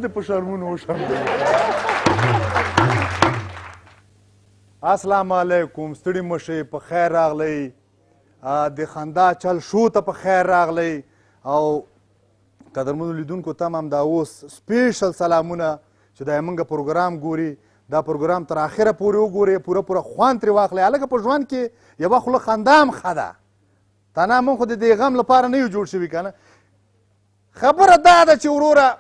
دې په شرمونو وشرموي. السلام علیکم، ستړي مه شئ، په خیر راغلی. د خندا چل شو ته په خیر راغلی. او قدرمنو لیدونکو ته هم همدا اوس سپیشل سلامونه چې دا موږ پروګرام ګوري، دا پروګرام تر اخره پورې وګورئ، پوره خوند ترې واخلئ. هلکه په ژوند کې یوه خوله خندا هم ښه ده. تنها موږ خو د دې غم لپاره نه یو جوړ شوي که نه. خبره دا ده چې وروره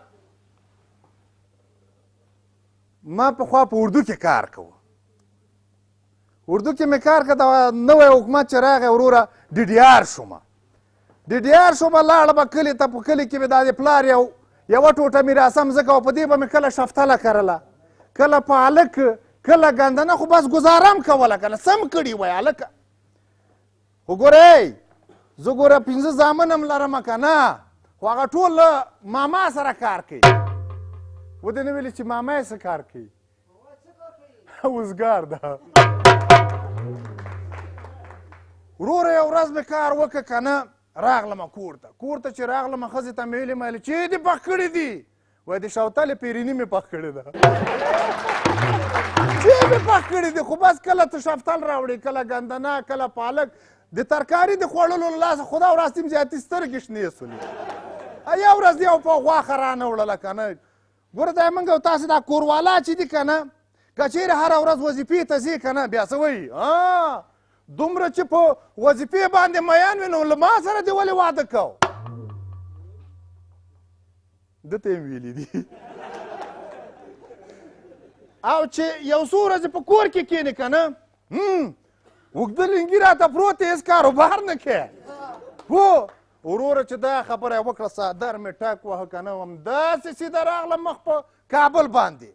ما پخوا په اردو کې کار کوه. اردو کې مې کار که د نوی حکومت چې راغی وروره DDR شومه. DDR شومه لاړه به کلي ته، په کلي کې مې دا د پلار یوه ټوټه میراثم ځکه او په دې به مې کله شفتله کرله، کله پالک، کله ګندنه، خو بس ګزاره هم کوله که نه. سم کړي وی هلکه. خو ګورئ زه ګوره 5 زامن هم لرم که نه، خو هغه ټول له ماما سره کار کوي. ودې نه ویلې چې ماما یې څه کار کوي؟ اوزګار ده. وروره یو ورځ مې کار وکړه که نه، راغلمه کور ته چې راغلمه ښځې ته مې ویلې چې دې پخ کړي دي؟ وایي د شوتلې پیریني مې پخ کړې ده. چې مې پخ کړي دي، خو بس کله ته شفتل راوړې، کله ګندنه، کله پالک. د ترکاري د خوړلو له لاسه خدا وراسته مې زیاتې سترګې شنې سولې. یو ورځ یو په غوښه رانه وړله که نه. ګوره دا موږ او تاسې دا کوروالا چې دي که نه، که چېرې هره ورځ وظیفې ته ځې که نه، بیا څه وایي دومره چې په وظیفې باندې میان وي نو له ما سره دې ولې واده کو؟ ده ته یې ویلي دي. او چې یو څو ورځې په کور کې کښېنې که نه، اوږده لنګي راته پروت دی، هېڅ کاروبار نه کوې. پوه وروره چې دا خبره یې وکړه، څادر مې ټک وهه که نه، همداسې سیده راغلم مخ په کابل باندې.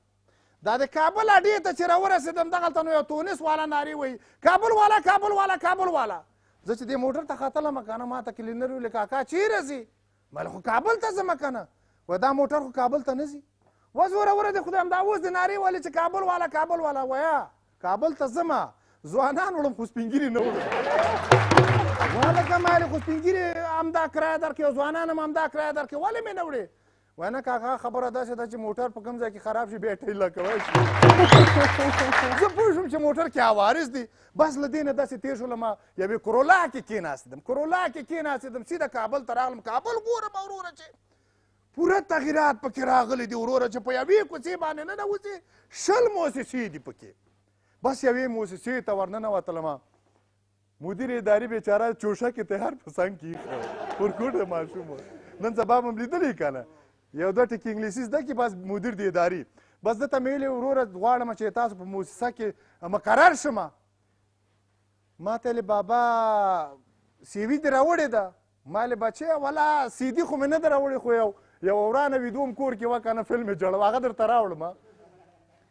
دا د کابل اډې ته چې راورسېدم، دغلته نو یو تونس والا نارې وایي کابل والا کابل والا کابل والا. زه چې دې موټر ته ختلم که نه، ما ته کلینر ویلې کاکا چیرې ځې؟ ویل خو کابل ته ځم که نه. وایي دا موټر خو کابل ته نه ځي. وه زوره وره دې خدای همدا اوس دې نارې ویلې چې کابل والا کابل والا. وایه کابل ته ځمه، ځوانان وړم خو سپین ږیري نه وړم. هلکه ما ویلې خو سپین ږیري همدا کرایه درکړې او ځوانان هم همدا کرایه درکړې، ولې مې نه وړې؟ وایي نه کاکا خبره داسې ده چې موټر په کوم ځای کې خراب شي بیا یې ټیله کوی شي. زه پوه شوم چې موټر کې عوارض دي. بس له دې نه داسې تېر شولم، یوې کرولا کې کېناستېدم، سیده کابل ته راغلم. کابل ګورم وروره چې پوره تغیرات پکې راغلي دي وروره، چې په یوې کوڅې باندې ننوځې 20 مؤسسې دي پکې. بس یوې مؤسسې ته ورننوتلم، مدیر اداري بیچاره چوشک یې تیار په څنګ کې ایښی و، ورکوټه ماشوم و. نن سبا هم لیدلی که نه، یو دوه ټکي انګلیسي زده کړي، بس مدیر د اداري. بس ده ته مې ویلې وروره غواړم چې تاسو په مؤسسه کې مقرر شمه. ما ته ویلې بابا CV دې راوړې ده؟ ما ویلې بچی ولا CD خو مې نه ده راوړې، خو یو ورانه ویدوم کور کې وه که نه، فلم یې جوړه، هغه درته راوړم.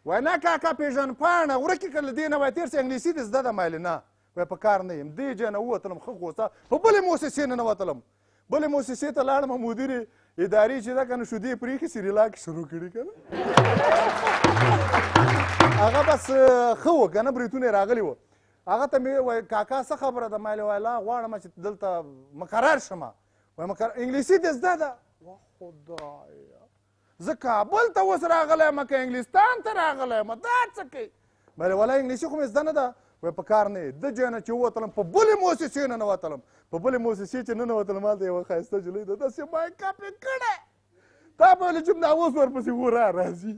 وایي نه کاکا پېژندپاڼه ورکې کړه له دې نه، وایي تېر څه انګلیسي دې زده ده؟ ما ویلې نه، وایي په کار نه یم. دې ځای نه ووتلم، ښه غوسه، په بلې مؤسسې ننوتلم. بلې مؤسسې ته لاړم، مدیر اداري چې ده که نه شودې پرېښې سریلاک شروع کړي که نه. هغه بس ښه و که نه، بریتونه یې راغلي وه. هغه ته مې وایي کاکا څه خبره ده؟ ما ویلې وایي لا غواړم چې دلته مقرر شمه. وایي انګلیسي دې زده ده؟ خدایه زه کابل ته اوس راغلی یم که انګلستان ته راغلی یم، دا څه کوي؟ ما ویلې ولا انګلیسي خو مې زده نه ده. وایي په کار نه یې. د ځای نه چې ووتلم، په بلې مؤسسې ننوتلم. په بلې مؤسسې چې ننوتلم، هلته یوه ښایسته نجلۍ ده، داسې مایک اپ یې کړی. تا به ویلې چې همدا اوس ورپسې ورا راځي.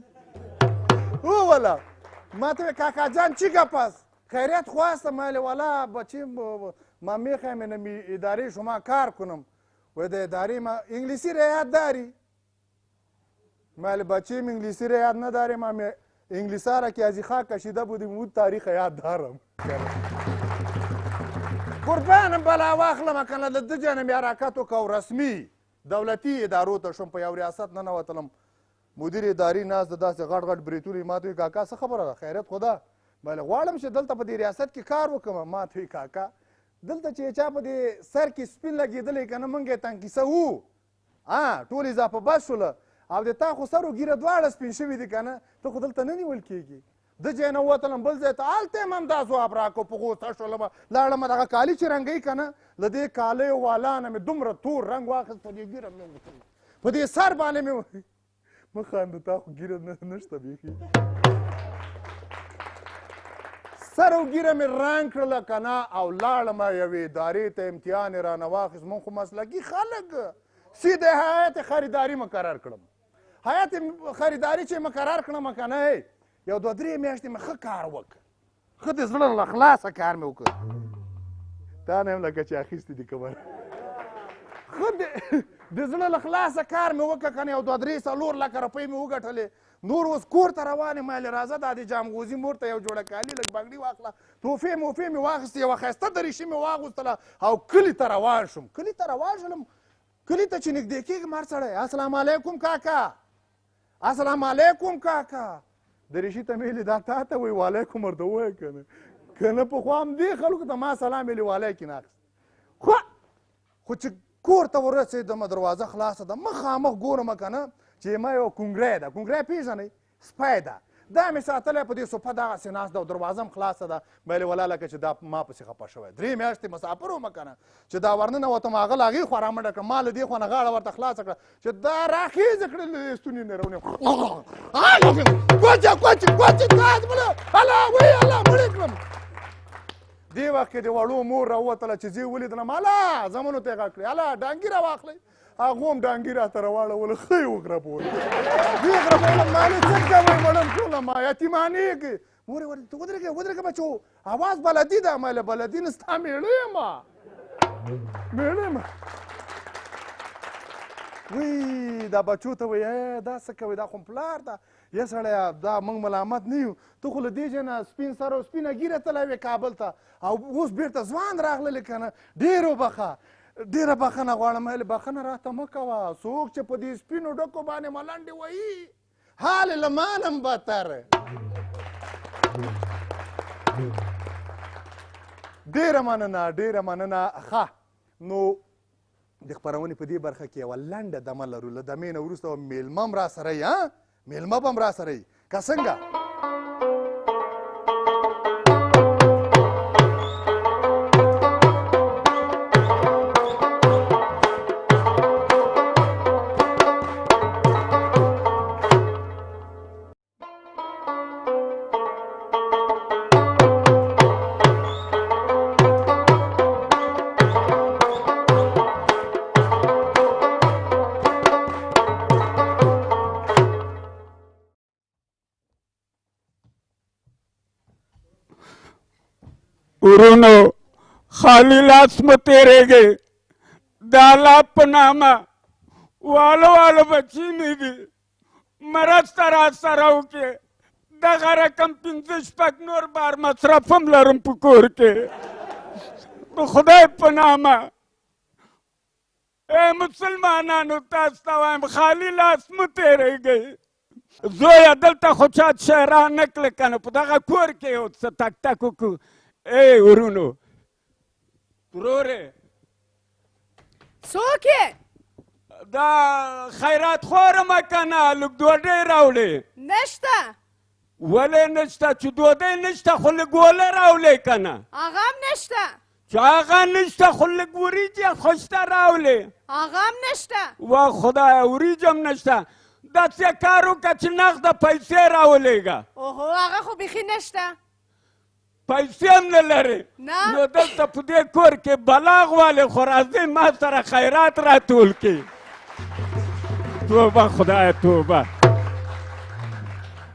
ووله ما ته ویې کاکا جان چی گپ است؟ خیریت خواستم. ما ویلې والا بچی ما میخوایم اینم اداره شما کار کنم. و در اداره ما انگلیسی رعایت داری؟ ما ویلې بچیم انگلیسی رعایت نداریم، ما انگلیسا را که از خاک کشیده بودیم اون تاریخ یاد دارم. قربانم بلا واخلم که نه، له ده ځای نه مې حرکت وکړ او رسمي دولتي ادارو ته شوم. په یو ریاست ننوتلم، مدیر اداري ناست ده، داسې غټ غټ بریتونه یې. ما ته وایي کاکا څه خبره ده؟ خیریت خو ده؟ ما ویلې غواړم چې دلته په دې ریاست کې کار وکړم. ما ته وایي کاکا دلته چې چا په دې سر کې سپین لګېدلی که نه، موږ یې تنګ کیسه وو، ټول اضافه بس شوله، او د تا خو سر و ګیره دواړه سپین شوي دي که نه، ته خو دلته نه نیول کېږي. د ځای نه ووتلم بل ځای ته، هلته یې هم همدا ځواب راکړو. په غوسه شولم، لاړم دغه کالي چې رنګوي که نه، له دې کالیو والا نه مې دومره تور رنګ واخیست، په دې ګیره مې په دې سر باندې مې مه خانده تا خو ګیره نشته بیخي سر او ګیره مې رنګ کړله که نه او لاړم یوې ادارې ته امتحان یې رانه واخیست مونږ خو مسلکي خلک سیده هیات خریداري مقرر کړم هیات خریداري چې مقرر کړم که نه یو دوه درې میاشتې مې ښه کار وکړ ښه د زړه له خلاصه کار مې وکړ تا نه یم لکه چې اخیستې دي خبره ښه د زړه له خلاصه کار مې وکړه که نه یو دوه درې څلور لکه روپۍ مې وګټلې نور اوس کور ته روان یم مالې راځه دا د جامغوزي مور ته یو جوړه کالي لږ بنګړي واخله تحفې موفې مې واخیستې یوه ښایسته دریشي مې واغوستله او کلي ته روان شوم کلي ته روان شولم کلي ته چې نږدې کېږم هر سړی السلام علیکم کاکا السلام علیکم کاکا دریشي ته مې ویلې دا تا ته وایي وعلیکم ورته ووایه که نه که نه پخوا همدې خلکو ته ما سلام ویلې والیکې نه اخیست خو چې کور ته ورسېدم دروازه خلاصه ده مخامخ ګورم که نه چې ما یو کونګری ده کونګری پېژنئ سپی ده دا مې ساتلی په دې صفه دغسې ناست ده او دروازه هم خلاصه ده ویلې ولا لکه چې دا ما پسې خفه شوی 3 میاشتې مسافر وم که نه چې دا ورننه وتم هغه له هغې خوا رامنډه کړم ما له دې خوا نه غاړه ورته خلاصه کړه چې دا راخیزه کړې له دې ستوني نه رونیم کوچه تاج بله الله وی الله مړې کړم دې وخت کې د وړو مور راووتله چې زه یې ولیدلم الله زمنو ته یې غږ کړې الله ډانګي راواخلئ هغه هم ډانګي راته راواړوله ښه یې وغربولم ویې غربولم مالې څه کوئ مړم ټوله ما یتیمانېږي مور یې ورته ودرېږه بچو اواز بلدي ده ماله بلدي نه ستا مېړه یم وی دا بچو ته وایي دا څه کوئ دا خو پلار ده یا سړیه دا موږ ملامت نه یو ته خو له دې ځای نه سپین سر او سپینه ګیره تللی وې کابل ته او اوس بیرته ځوان راغللې که نه ډېر وبخه ډېره بخښنه غواړم هلې بخښنه راته مه کوه څوک چې په دې سپینو ډکو باندې ملنډې وهي حال یې له ما نه بدتر ډېره مننه ښه نو د خپرونې په دې برخه کې یوه لنډه دمه لرو له دمې نه وروسته میلمه هم راسره یي میلمه به هم راسره یي که څنګه ورونو خالی لاس مه تېرېږئ د الله په نامه واله بچي مې دي مرسته راسره وکړې دغه رقم 5-6 نور بار مصرف هم لرم په کور کې د خدای په نامه مسلمانانو تاسو ته وایم خالی لاس مه تېرېږئ زویه دلته خو چا شی رانه کړه که نه په دغه کور کې یو څه تک تک وکړو ورونو ورورې څوک یې دا خیرات خوارمه که نه لږ ډوډۍ راوړې نشته ولې نشته چې ډوډۍ نشته خو لږ اوله راولې که نه هغه هم نشته چې هغه نشته خو لږ وریجې خو شته راولې هغه هم نشته وا خدایه وریجې هم نشته داسې کار وکړه چې نغده پیسې راولېږه اوهو هغه خو بیخي نشته پیسې هم نه لرې نو دلته په دې کور کې بلاغ والې خو راځئ ما سره خیرات راټول کړي توبه خدایه توبه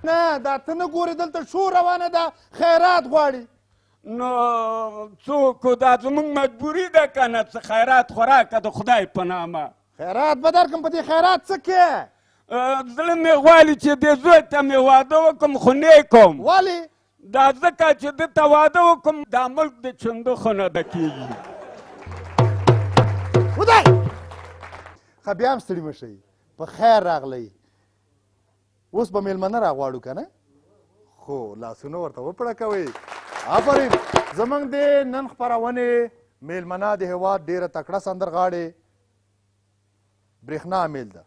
نه دا ته نه ګورې دلته شو روانه ده خیرات غواړي نو څوک دا زموږ مجبوري ده که نه څه خیرات خو راکړه د خدای په نامه خیرات به درکړم په دې خیرات څه کې زړه مې غواړي چې دې زوی ته مې واده وکړم خو نه کوم ولې دا ځکه چې ده ته واده وکړم دا ملک د چندخو نه ډکېږي خدای ښه بیا هم ستړي مه شئ په خیر راغلی اوس به میلمنه راغواړو که نه خو لاسونه ورته وپړکوئ آفرین زموږ د نن خپرونې میلمنه د هېواد ډېره تکړه سندرغاړې برېښنا امیل ده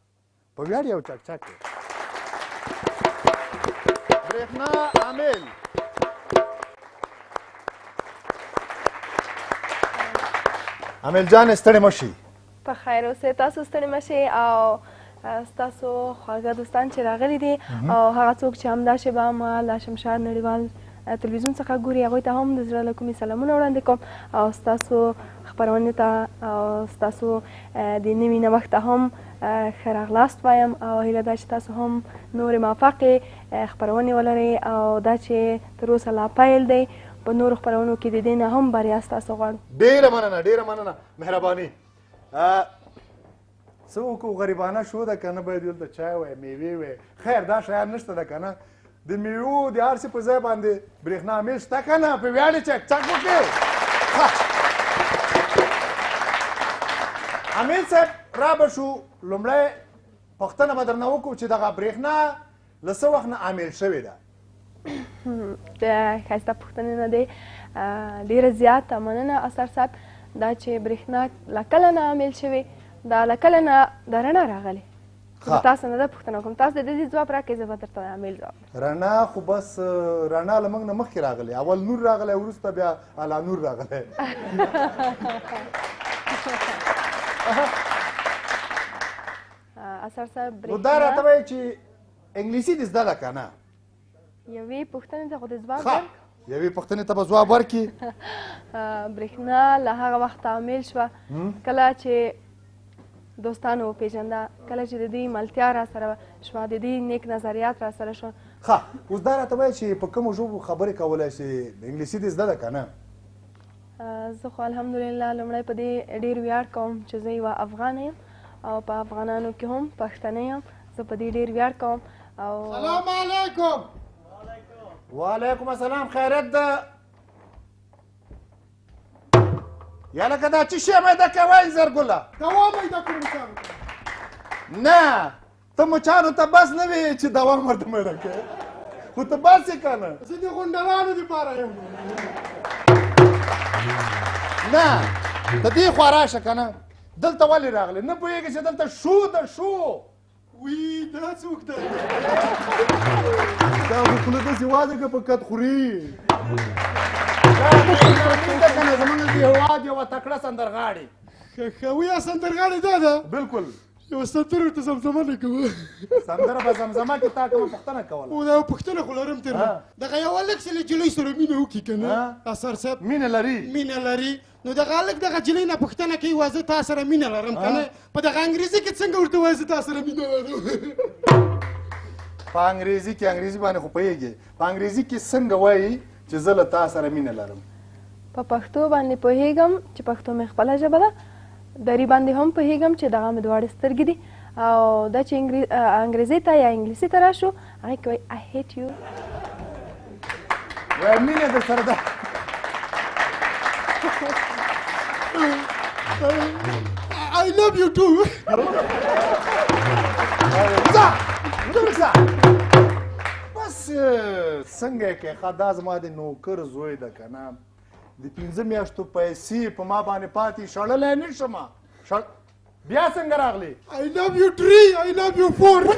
په ویاړ یو چکچک دی برېښنا امیل امیل جان ستړې مه شي په خیر اوسئ تاسو ستړي مه شئ او ستاسو خواږه دوستان چې راغلي دي او هغه څوک چې همداسې به ما له شمشاد نړیوال تلویزیون څخه ګوري هغوی ته هم د زړه له کومې سلامونه وړاندې کوم او ستاسو خپرونې ته او ستاسو د نوي نوښت ته هم ښه راغلاست وایم او هیله ده چې تاسو هم نورې موفقې خپرونې ولرئ او دا چې تر اوسه لا پیل دی په نورو خپرونو کې د دې نه هم بریا ستاسو غواړو. ډېره مننه ډېره مننه مهرباني. څه وکړو غریبانه شو ده که نه باید دلته چای وی میوې وی خیر دا شیان نشته ده که نه د میوو د هر څه په ځای باندې برېښنا میل شته که نه په ویاړې چک چک وکړې. امین صاحب را به شو لومړی پوښتنه به درنه وکړو چې دغه برېښنا له څه وخت نه عامل شوې ده؟ د ښایسته پوښتنې نه دی ډېره زیاته مننه اثر صاحب. دا چې برېښنا له کله نه عامل شوې دا له کله نه د رڼا راغلې. زه تاسو نه دا پوښتنه کوم تاسو د دې ځواب راکړئ زه به درته عامل ځواب. رڼا خو بس رڼا له موږ نه مخکې راغلی اول نور راغلی وروسته بیا الا نور راغلی. اثر صاحب نو دا راته وایي چې انګلیسي دې زده ده که نه؟ یوې پوښتنې ته خو د ځواب ورک یوې پوښتنې ته به ځواب ورکړي. برېښنا له هغه وخته عامل شوه کله چې دوستانو وپېژنده کله چې د دې ملتیا را سره شوه د دې نیک نظریات را سره شوه. ښه اوس دا راته وایي چې په کومو ژبو خبرې کولی شي انګلیسي دې زده ده که نه؟ زه خو الحمدلله لومړی په دې ډېر ویاړ کوم چې زه یوه افغانه یم او په افغانانو کې هم پښتنه یم. زه په دې ډېر ویاړ کوم. او سلام علیکم. وعلیکم السلام خیریت ده؟ یا لکه دا څه شی میده کوئ زرګله؟ دوا میده کړو مچانو ته. نه ته مچانو ته بس نه وې چې دوا ورته میده کوې خو ته بس یې که نه؟ زه د غونډرانو دپاره یم. نه ته دې خوا راشه که نه دلته ولې راغلی نه پوهېږې چې دلته شو ده شو وی دا څوک ده؟ دا خو خوله داسې واده که په کد خوري. دا مین ده که نه زموږ د هېواد یوه تکړه سندرغاړې. ښه ویه سندرغاړې دا ده؟ بلکل یوه سندره ورته زمزمه نه کوه. سندره به زمزمه کې تا کومه پوښتنه کوله؟ او دا پوښتنه خو لرم تېر دغه یو هلک چې له جلۍ سره مینه وکړي که نه اثر صاحب مینه لري مینه لري نو دغه هلک دغه جلۍ نه پوښتنه کوي وایي زه تا سره مینه لرم که نه په دغه انګریزي کې څنګه ورته وایي زه تا سره مینه لرم؟ په انګریزي کې انګریزي باندې خو پوهېږې په انګریزي کې څنګه وایي چې زه له تا سره مینه لرم؟ په پښتو باندې پوهېږم چې پښتو مې خپله ژبه ده. دري باندې هم پوهېږم چې دغه مې دواړې سترګې دي او دا چې انګریزي ته یا انګلیسي ته راشو هغې کې وایي I hate you. وایي مینه در سره ده. I love you too. بس څنګه یې کوې ښه دا زما د نوکر زوی ده که نه د 5 میاشتو پیسې په ما باندې پاتې شړلی نه شمه بیا څنګه راغلی؟ I love you 3 I love you 4.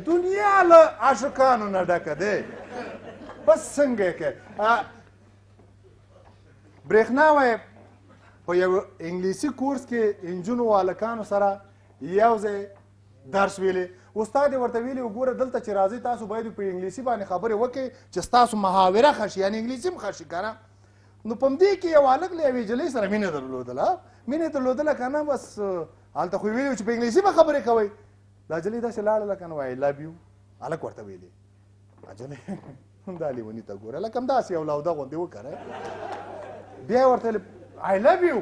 دنیا له عاشقانو نه ډکه دی. بس څنګه یې کوې برېښنا وایي په یو انګلیسي کورس کې انجونو او هلکانو سره یو ځای درس ویلې استاد یې ورته ویلي وګوره دلته چې راځئ تاسو باید په انګلیسي باندې خبرې وکړئ چې ستاسو محاوره ښه شي یعنې انګلیسي هم ښه شي که نه. نو په همدې کې یو هلک له یوې نجلۍ سره مینه درلودله مینه درلودله که نه بس هلته خو یې ویلي چې په انګلیسي به خبرې کوئ. دا نجلۍ داسې لاړله که نه وایي لভ یو هلک ورته ویلې نجلۍ دا لیوني ته ګوره لکه همداسې یو لاوده غوندې وکړه بیا یې ورته I love you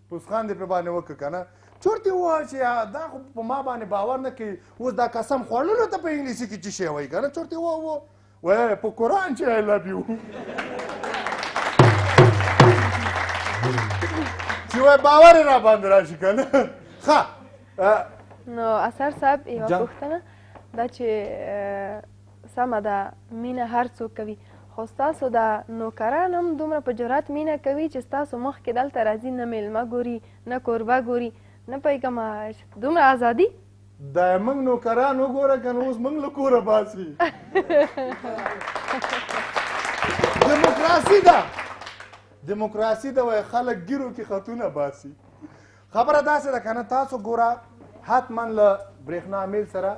پوسخان دې پرې باندې وکړه که نه چورتې ووایه چې دا خو په ما باندې باور نه کوي اوس دا قسم خوړلو ته په انګلیسي کې څه شی وایي که نه چورتې ووایه وایي په قرآن چې I love you چې وایي باور یې را باندې را شي که نه ښه نو اثر صاحب یوه پوښتنه دا چې سمه ده مینه هر څوک کوي خو ستاسو د نوکران هم دومره په جرات مینه کوي چې ستاسو مخکې دلته راځي نه میلمه ګوري نه کوربه ګوري نه پوهېږم دومره ازادي دا موږ نوکران وګوره که نه اوس موږ له کوره باسي دیموکراسي ده دیموکراسي د وای خلک ګیرو کې خطونه باسي خبره داسې ده که نه تاسو ګوره حتما له برېښنا میل سره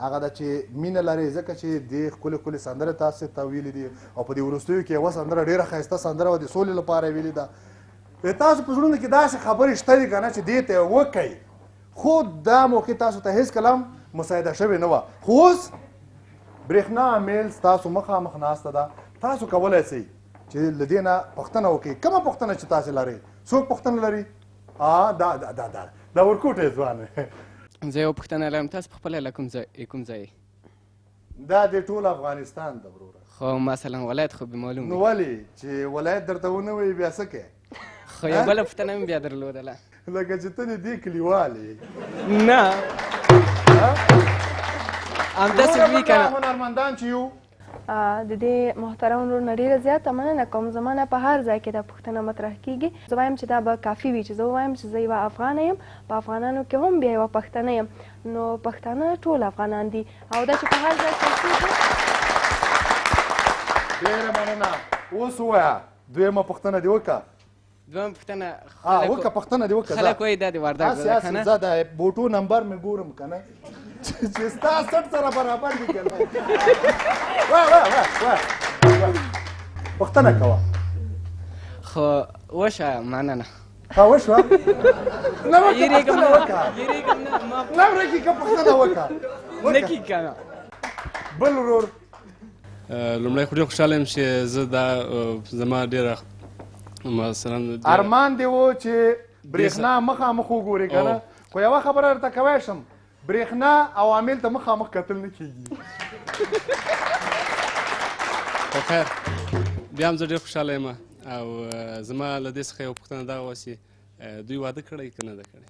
هغه ده چې مینه لرئ ځکه چې دې ښکلې ښکلې سندرې تاسو ته ویلي دي او په دې وروستیو کې یوه سندره ډېره ښایسته سندره وه د سولې لپاره یې ویلې ده تاسو په زړونو کې داسې خبرې شته دي که نه چې دې ته یې وکئ خو دا موقع تاسو ته هېڅ کله هم مساعده شوې نه وه خو اوس برېښنا میل ستاسو مخامخ ناسته ده تاسو کولی سئ چې له دې نه پوښتنه وکړئ کومه پوښتنه چې تاسې لرئ څوک پوښتنه لري دا ورکوټی ځوان زه یو پوښتنه لرم تاسو په خپله له کوم ځای دا د ټول افغانستان ده وروره خو مثلا ولایت خو به معلوم نو ولې چې ولایت درته ونه وایي بیا څه کوې خو یو بله پوښتنه مې بیا درلودله لکه چې ته دې کلیوال یې نه همداسې وي که نه هنرمندان چې یو د دې محترم ورور نه ډېره زیاته مننه کوم زما نه په هر ځای کې دا پوښتنه مطرح کېږي زه وایم چې دا به کافي وي چې زه ووایم چې زه یوه افغانه یم په افغانانو کې هم بیا یوه پښتنه یم نو پښتانه ټول افغانان دي او دا چې په هر ځای کې کېږي ډېره مننه اوس ووایه دویمه پوښتنه دې وکړه دویم پوښتنه وکړه پوښتنه دې وکړه خلک وایي دا د وردګ ده که نه زه د بوټو نمبر مې ګورم که نه چې ستا سټ سره برابر دي که نه پوښتنه کوه خو وشه مننه وشوه نه وکړه پوښتنه وکړه نه ورکې که پوښتنه وکړه نه کېږي که نه بل ورور لومړی خو ډېر خوشحاله یم چې زه دا زما ډېره مثلا ارمان دې و چې برېښنا مخامخ وګورې که نه خو یوه خبره درته کوی شم برېښنا عوامل ته مخامخ کتل نه کېږي خو خیر بیا هم زه ډېر خوشحاله یم او زما له دې څخه یوه پوښتنه دغه وه چې دوی واده کړی که نه ده کړی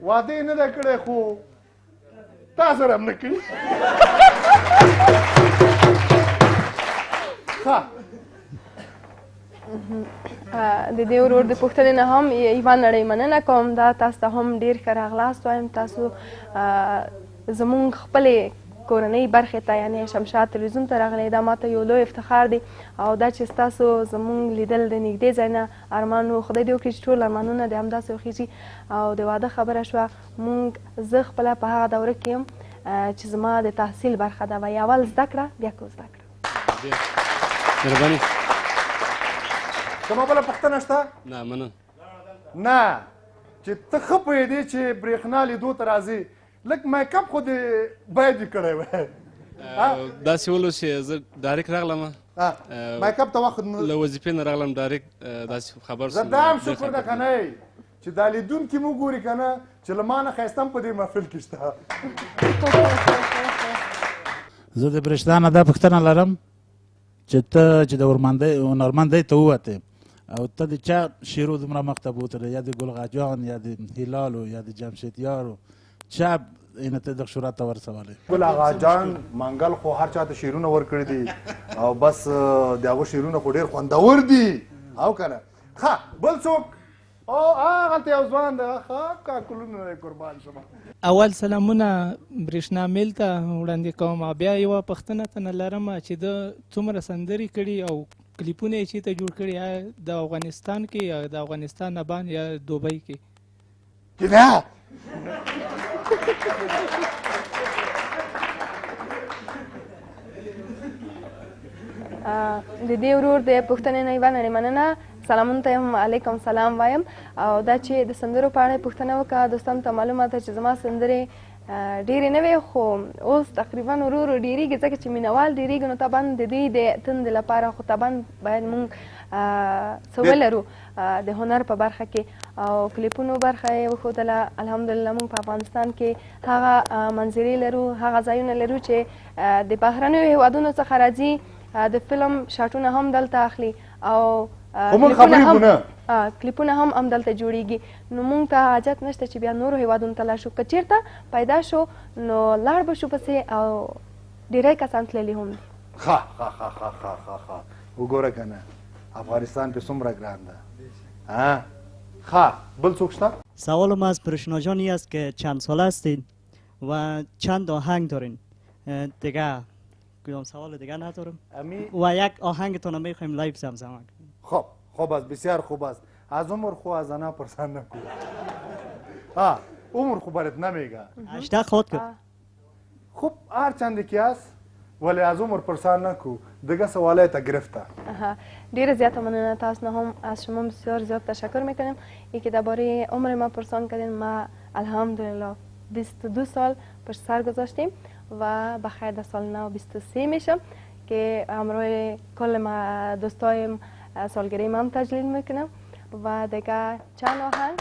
واده یې نه ده کړی خو تا سره هم نه کوي د دې ورور د پوښتنې نه هم یوه نړۍ مننه کوم دا تاسو ته هم ډېر ښه راغلاست وایم تاسو زموږ خپلې کورنۍ برخې ته یعنې شمشاد تلویزیون ته راغلی دا ماته یو لوی افتخار دی او دا چې ستاسو زموږ لیدل د نږدې ځای نه ارمان و خدای دې وکړي چې ټول ارمانونه دې همداسې وخیږي او د واده خبره شوه مونږ زه خپله په هغه دوره کې یم چې زما د تحصیل برخه ده وایي اول زده کړه بیا کو زده کړه مهرباني کومه بله پوښتنه شته نه مننه نه چې ته ښه پوهېدې چې برېښنا لیدو ته راځې لږ میک اپ خو دې باید یې کړی وی داسې ولو چې زه ډایرکټ راغلم میک اپ ته وخت له وظیفې نه راغلم ډایرکټ داسې خبر زه دا هم شکر ده که نه چې دا لیدونکي مو ګوري که نه چې له ما نه ښایسته هم په دې محفل کې شته زه د برېښنا نه دا پوښتنه لرم چې ته چې د هنرمندۍ ته ووتې او ته د چا شعرو دومره مخته بوتلی یا د ګلغاجان یا د هلالو یا د جمشیدیارو چا اینه ته دغه شهرت ته ورسولی ګل آغا جان منګل خو هر چا ته شعرونه ورکړي دي او بس د هغو شعرونه خو ډېر خوندور دي او که نه ښه بل څوک او هغلته یو ځوان دی ښه کاکلونه دی قربان شمه اول سلامونه برېښنا میل ته وړاندې کوم او بیا یوه پوښتنه تنه لرم چې ده څومره سندرې کړي او کلیپونه یې چېرته جوړ کړي یا د افغانستان کې یا د افغانستان نه باندې یا دوبۍ کې نه د دې ورور د پوښتنې نه یوه نړۍ مننه سلامونه ته هم علیکم سلام وایم او دا چې د سندرو په اړه پوښتنه وکړه دوستانو ته معلومه ده چې زما سندرې ډېرې نه وې خو اوس تقریبا ورو ورو ډېرېږي ځکه چې مینوال ډېرېږي نو طبعا د دوی د تندې لپاره خو طبعا باید مونږ څه ولرو د هنر په برخه کې او کلیپونو برخه یې وښودله الحمدلله مونږ په افغانستان کې هغه منظرې لرو هغه ځایونه لرو چې د بهرنیو هېوادونو څخه راځي د فلم شاټونه هم دلته اخلي او کلیپونه هم همدلته جوړیږي نو مونږ ته حاجت نشته چې بیا نورو هېوادونو ته لاړ شو که چېرته پیدا شو نو لاړ به شو پسې او ډېری کسان تللي هم دي ښه وګوره که نه افغانستان پې څومره ګران ده بل څوک شته سوالم از برشنا جانی است که چند سال هستید و چند آهنگ دارین دیگه کدام سوال دیگه ندارم امی و یک آهنگتون میخوایم لایو زمزمه کنیم. خب خوب است، بسیار خوب است. از عمر خو از انا پرسان نکو. عمر خو برات نمیگه. 18 خود کرد. خب هر چندی که است ولی از عمر پرسان نکو. دیگه سواله تا گرفته. ډیره زیاته مننه، تاسو نه هم از شما بسیار زیاد تشکر میکنیم که درباره عمر ما پرسان کردین. ما الحمدلله 22 سال پشت سر گذاشتیم و بخیر در سال نو 23 میشم که همراه کل ما دوستایم سالگیری ما هم تجلیل میکنم و دیگه چند آهنگ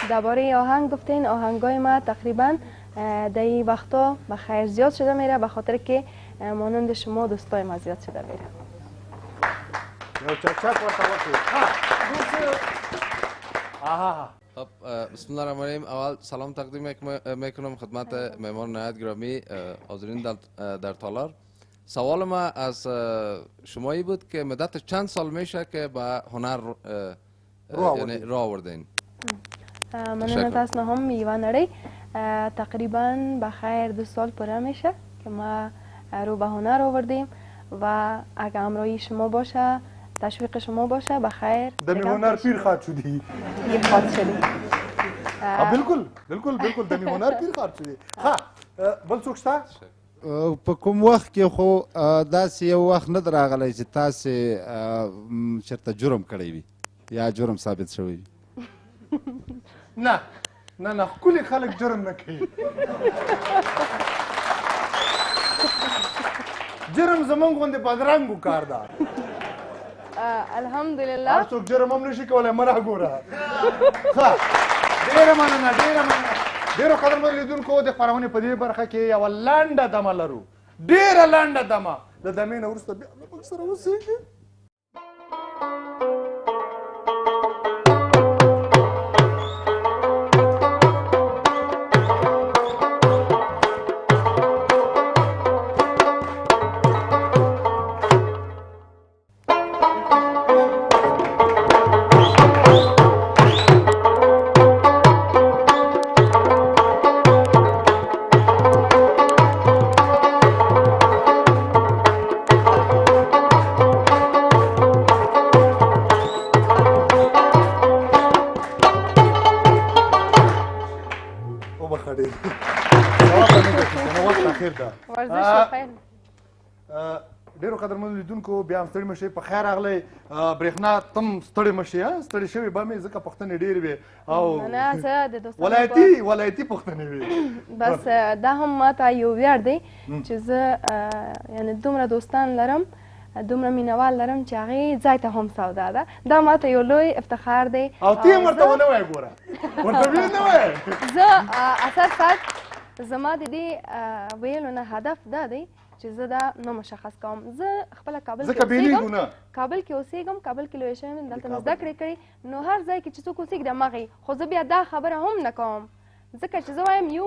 درباره آهنگ گفتین. آهنگای ما تقریبا در این وقتا بخیر زیاد شده میره به خاطر که مانند شما دوستای ما زیاد شده میره. یو چک ورته وکړو. خب بسم الله الرحمن الرحیم. اول سلام تقدیم میکنم خدمت مهمان نهایت گرامی حاضرین در تالار. سوال ما از شمایی بود که مدت چند سال میشه که به هنر یعنی راه آوردین؟ مننه تاسو نه هم میوه نړۍ تقریبا بخیر 2 سال پوره میشه که ما رو به هنر آوردیم و اگه همراهی شما باشه تشویق شما باشه بخیر دمی هنر پیر خواهد شدی. پیر خواهد شدی. بالکل بالکل بالکل دمی هنر پیر خواهد شدی. بل څوک شته؟ په کوم وخت کې خو داسې یو وخت نه راغلی چې تاسې چېرته جرم کړی وي یا جرم ثابت شوی وي؟ نه نه نه ښکلي خلک جرم نه کوي. جرم زمونږ غوندې بدرنګو کار ده. الحمدلله هر څوک جرم هم نشي کولی مه راګوره. ښه ډېره مننه ډېره مننه. ډېرو قدرمنو لیدونکو د خپرونې په دې برخه کې یوه لنډه دمه لرو، ډېره لنډه دمه. د دمې نه وروسته بیا موږ سره اوسېږي. ډېرو قدرمنو لیدونکو بیا هم ستړي مه شئ، په خیر راغلی. برېښنا تم ستړې مه شئ، ستړې شوې به مې ځکه پوښتنې ډېرې وې او نه زه د دوستانو ولایتي پوښتنې وې. بس دا هم ماته یو ویاړ دی چې زه یعنې دومره دوستان لرم، دومره مینوال لرم چې هغې ځای ته هم سودا ده. دا ماته یو لوی افتخار دی. او ته یې ورته ونه وایې ګوره، ورته ویې نه وایې. زه اساساً زما د دې ویلو نه هدف دا دی چې زه دا نه مشخص کوم. زه خپله کابل کې اوسېږم، کابل کې اوسېږم، کابل کې لویه شوې یم، دلته مې زده کړې کړې. نو هر ځای کې چې څوک اوسېږي د همغې. خو زه بیا دا خبره هم نه کوم ځکه چې زه وایم یو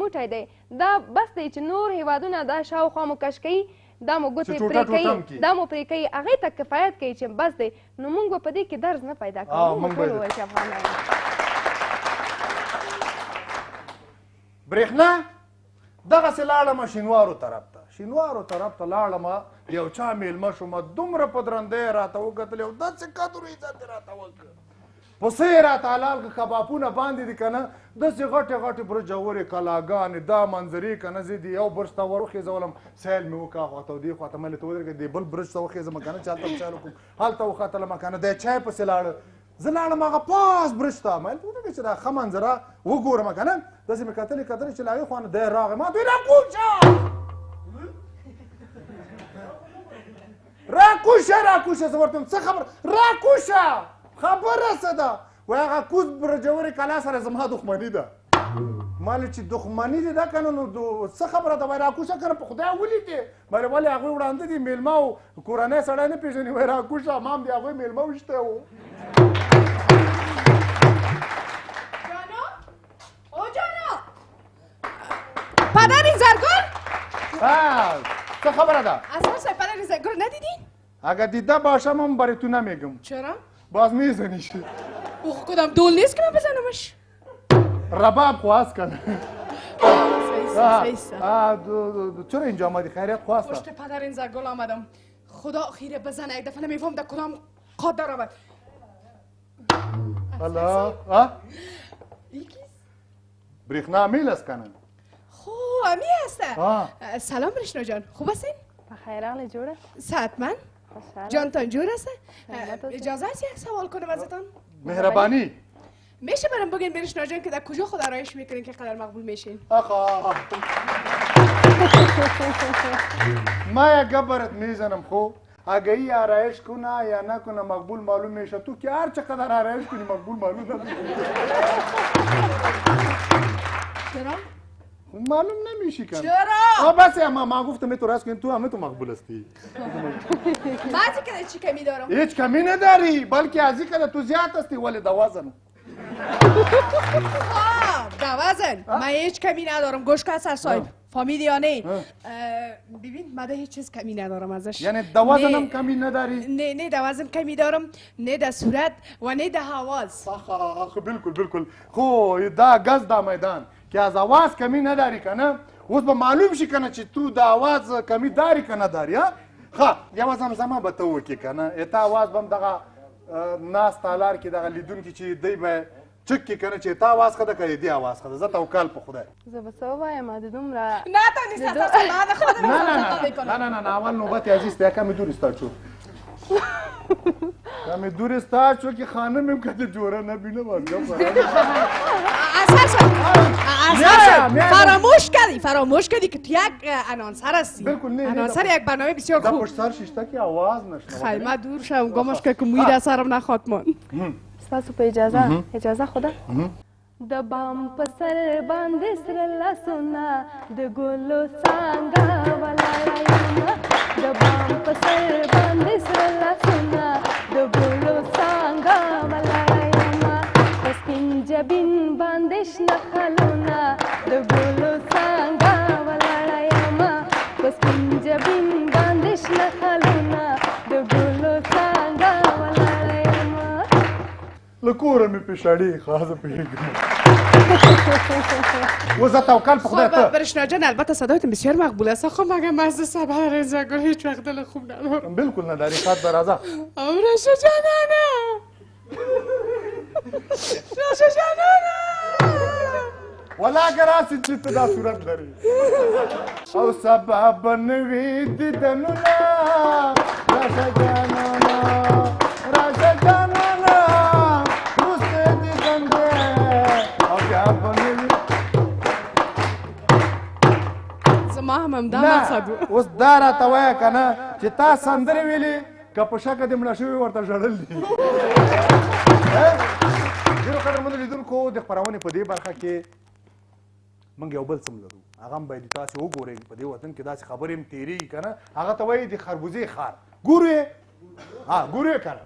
موټی دی، دا بس دی چې نور هېوادونه دا شاوخوا مو کش کوي، دا مو ګوتې پرې کوي، دا مو پرې کوي، هغې ته کفایت کوي چې بس دی. نو موږ به په دې کې درز نه پیدا کوو. موږ ټول ووایو چې افغانان برېښنا دغسې لاړمه شینوارو طرف ته، شینوارو طرف ته لاړمه، یو چا میلمه شومه، دومره په درندی یې راته وکتل، یو داسې قدر عزت یې راته وکړ، پسه یې راته حلال کړه، کبابونه باندې دي که نه، داسې غټې غټې برجورې کلاګانې، دا منظرې که نه، زه دې یو برج ته ور وخېځولم، سیل مې وکړه خواته او دې خواته، مې ته ودرېږه دې بل برج ته وخېځم که نه چې هلته مې سیل وکړم، هلته وختلم که نه، دی چای پسې لاړه، زه لاړم هغه پاس برج ته، ما ته ودرېږه چې دا ښه منظره وګورم که نه، داسې مې کتلې چې له هغې خوا نه دی راغی، ما ته ویل راکوشه راکوشه، زه ورته وایم څه خبره، راکوشه خبره څه ده؟ وایي هغه کوز برجورې کلا سره زما دښمني ده. ما ویل چې دښمني دې ده که نه نو څه خبره ده؟ وایي راکوشه که نه په خدای ولیدې؟ ما ویل ولې هغوی وړاندې دي میلمه او کورنی سړی نه پېژني، وایي راکوشه ما هم د هغوی میلمه ویشتی و. پدر زرگل؟ څه خبره ده؟ اصلا پدر زرگل ندیدین؟ اگه دیده باشم هم برای تو نمیگم. چرا؟ باز میزنیش. اوه کدام دول نیست که من بزنمش؟ رباب خواست کنه. چرا اینجا آمدی؟ خیریت خواسته؟ پشت پدر این زرگل آمدم. خدا خیره بزنه، یک دفعه نمیفهم در کدام قاد در آمد. الله بریخنا میل است کنن. خو امی هسته. سلام برشنا جان، خوب هستین؟ بخیر حال جوره؟ صحتمند؟ جانتان جور هسته؟ اجازه است یک سوال کنم ازتان؟ مهربانی میشه برام بگین برشنا جان که در کجا خود آرایش میکنین که قدر مقبول میشین؟ آخا ما یک گبرت میزنم خوب اگه ای آرایش کنه یا نکنه مقبول معلوم میشه. تو که هر چقدر آرایش کنی مقبول معلوم نمیشه. چرا؟ معلوم نمیشی کنه. چرا؟ بس ما گفتم تو راست کنی، تو همه تو مقبول هستی. بعضی که چی کمی دارم؟ هیچ کمی نداری، بلکه ازی که تو زیاد هستی. ولی دوازن دوازن من هیچ کمی ندارم. گوش کن سر صاحب فامیلی یا نه؟ ببین من هیچ چیز کمی ندارم ازش. یعنی دوازن هم کمی نداری؟ نه دوازن کمی دارم، نه در صورت و نه در حواس. بالکل خو دا گز دا میدان که از آواز کمی نداری کنه. اوس به معلوم شي کنه چې تو د آواز کمی داری کنه داری. ها یو زمزمه به ته وکړي کنه. اته آواز به هم دغه ناس تالار کې دغه لیدونکي چې دی به چک کې کنه چې اته آواز ښه ده که دی آواز ښه ده. زه توکل په خدای. زه به څه ووایم د دومره نه تا نیسته تاسو ما د خود نه اول نوبت عزیز ته کمی دور استا چو کمی دور استا چو که خانم کده جوره نبینه باز فراموش کردی که تو یک انانسر هستی. انانسر یک برنامه بسیار خوب. در پشت سر شیشته که آواز نشنوه. خیلی من دور شم گمش که موی در سرم نخواد من. ستاسو په اجازه خدا د بام په سر باندې سره لاسونه د ګلو څانګه ولاړه یم د بام په سر باندې سره لاسونه د ګلو څانګه ولاړه یم په سپین جبین باندې شنه خالونه د ګلو څانګه ولاړه یم په سپین جبین باندې شنه خالونه د ګلو څانګه ولاړه یم له کوره مې پیشاړي خاصه پیږم. و زه توکل په خدای ته. برشنا جان البته صدایتون بسیار مقبول است. خب مگه مزد صبر رضاگل هیچ وقت دل خوب ندارم. بالکل نداری خط برازه. برشنا جانانه برشنا جانانه ولا اگر راسي چې ته دا صورت لري او سبب نوي دیدنونه راشه جانانه راشه جانانه روسته دیدن دې او بیا به نوي زما هم دا مقصد و. اوس دا راته وایه که نه چې تا سندرې ویلې که په شکه دې مړه شوي ورته ژړل دي. ډېرو قدرمنو لیدونکو د خپرونې په دې برخه کې موږ یو بل څه لرو. هغه هم باید تاسې وګورئ په دې وطن کې داسې خبرې هم تېرېږي که نه. هغه ته وایي د خربوزې ښار. ګورو یې ګورو یې که نه.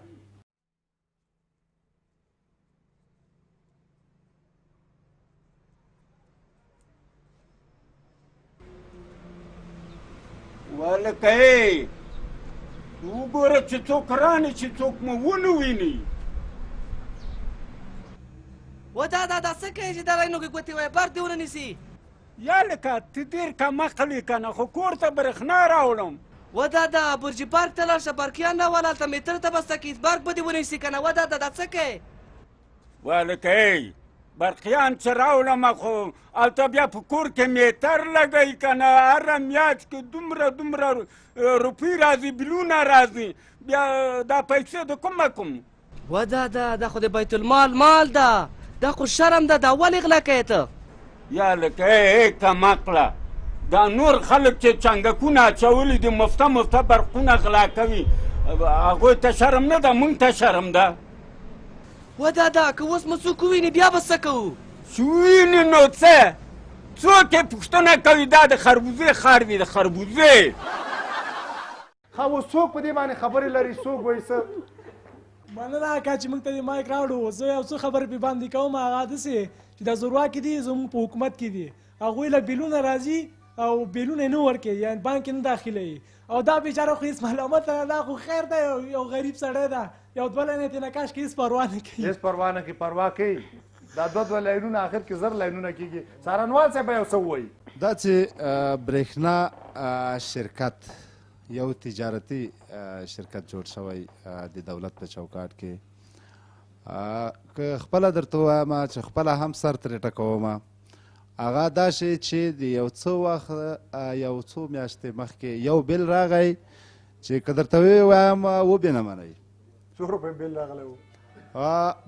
ولکه وګوره چې څوک راني چې څوک مو ونه ویني. و دا څه کوې چې دا لاینو کې ګوتې وایې بار دې ونه نیسي. یا لکه ته ډېر کم عقل یې که نه خو کور ته برېښنا راوړم. و دا برج پارک ته لاړ شه برقیان راوله هلته میټر ته بسته کړي برق به دې ونیسي که نه. و دا څه کوې ولکه برقیان چې راوړم خو هلته بیا په کور کې میټر لګوي که نه. هره میاشت کې دومره روپۍ راځي بلونه راځي. بیا دا پیسې د کومه کوم؟ و دا خو د بیت المال مال ده. دا خو شرم ده. دا ولې غلا کوې ته؟ یا لکه کم عقله دا نور خلک چې چنګکونه اچولي دي مفته برقونه غلا کوي هغوی ته شرم نه ده موږ ته شرم ده. و دا که اوس مو څوک وویني بیا به څه کوو؟ چې وویني نو څه څوک یې پوښتنه کوي دا د خربوزې ښار دی د خربوزې. ښه اوس څوک په دې باندې خبرې لري څوک وایي څه؟ مننه اکا چې موږ ته دې مایک راوړو. زه یو څه خبرې پرې باندې کوم. هغه داسې چې دا زورواکي دي زموږ په حکومت کې دي. هغوی له بیلونه راځي او بیلونه یې نه ورکوي یعنې بانک یې نه داخلوي. او دا بیچاره خو هېڅ ملامت نه ده. خو خیر ده یو غریب سړی ده. یو دوه لاینه ترې نقاش کوي هېڅ پروا نه کوي. هېڅ پروا نه کوي. پروا کوي دا دوه لاینونه آخر کې زر لاینونه کېږي. څارنوال صاحب به یو څه ووایي. دا چې برېښنا شرکت یو تجارتي شرکت جوړ شوی د دولت په چوکاټ کې که خپله درته ووایم چې خپله هم سر ترې ټکوم هغه دا شی چې د یو څه وخت یو څو میاشتې مخکې یو بیل راغی چې که درته ووایم وبې نه منئ څو روپۍ بیل راغلی و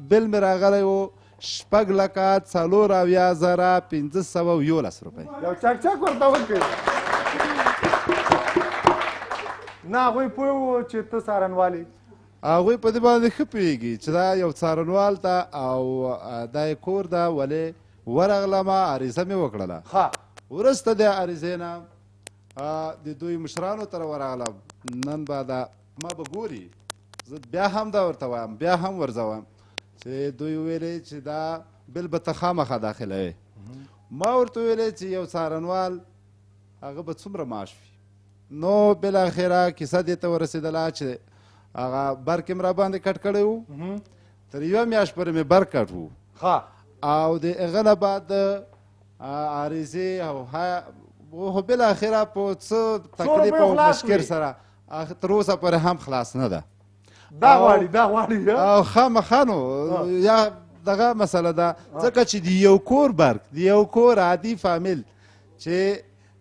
بیل مې راغلی و 6,94,511 روپۍ یو چکچک ورته وکړي نه هغوی پوه وو چې ته څارنوالي هغوی په دې باندې ښه پوهېږي چې دا یو څارنوال ته او دا یې کور ده ولې ورغلم عریضه مې وکړله وروسته د عریضې نه د دوی مشرانو ته ورغلم نن به ما به ګوري زه بیا هم دا ورته وایم بیا هم ورځوم چې دوی ویلې چې دا بل به ته خامخا داخلوې ما ورته ویلې چې یو څارنوال هغه به څومره معاش وي نو بالاخره کیسه دې ته ورسېدله چې هغه برق مې راباندې کټ کړی و تر یوه میاشت پورې مې برق کټ و او د هغه نه بعد عریضې او بالاخره په څه تکلیف او مشکل سره تر اوسه پورې هم خلاص نه ده دا غواړي او خامخا نو یا دغه مسله ده ځکه چې د یو کور برق د یو کور عادي فامیل چې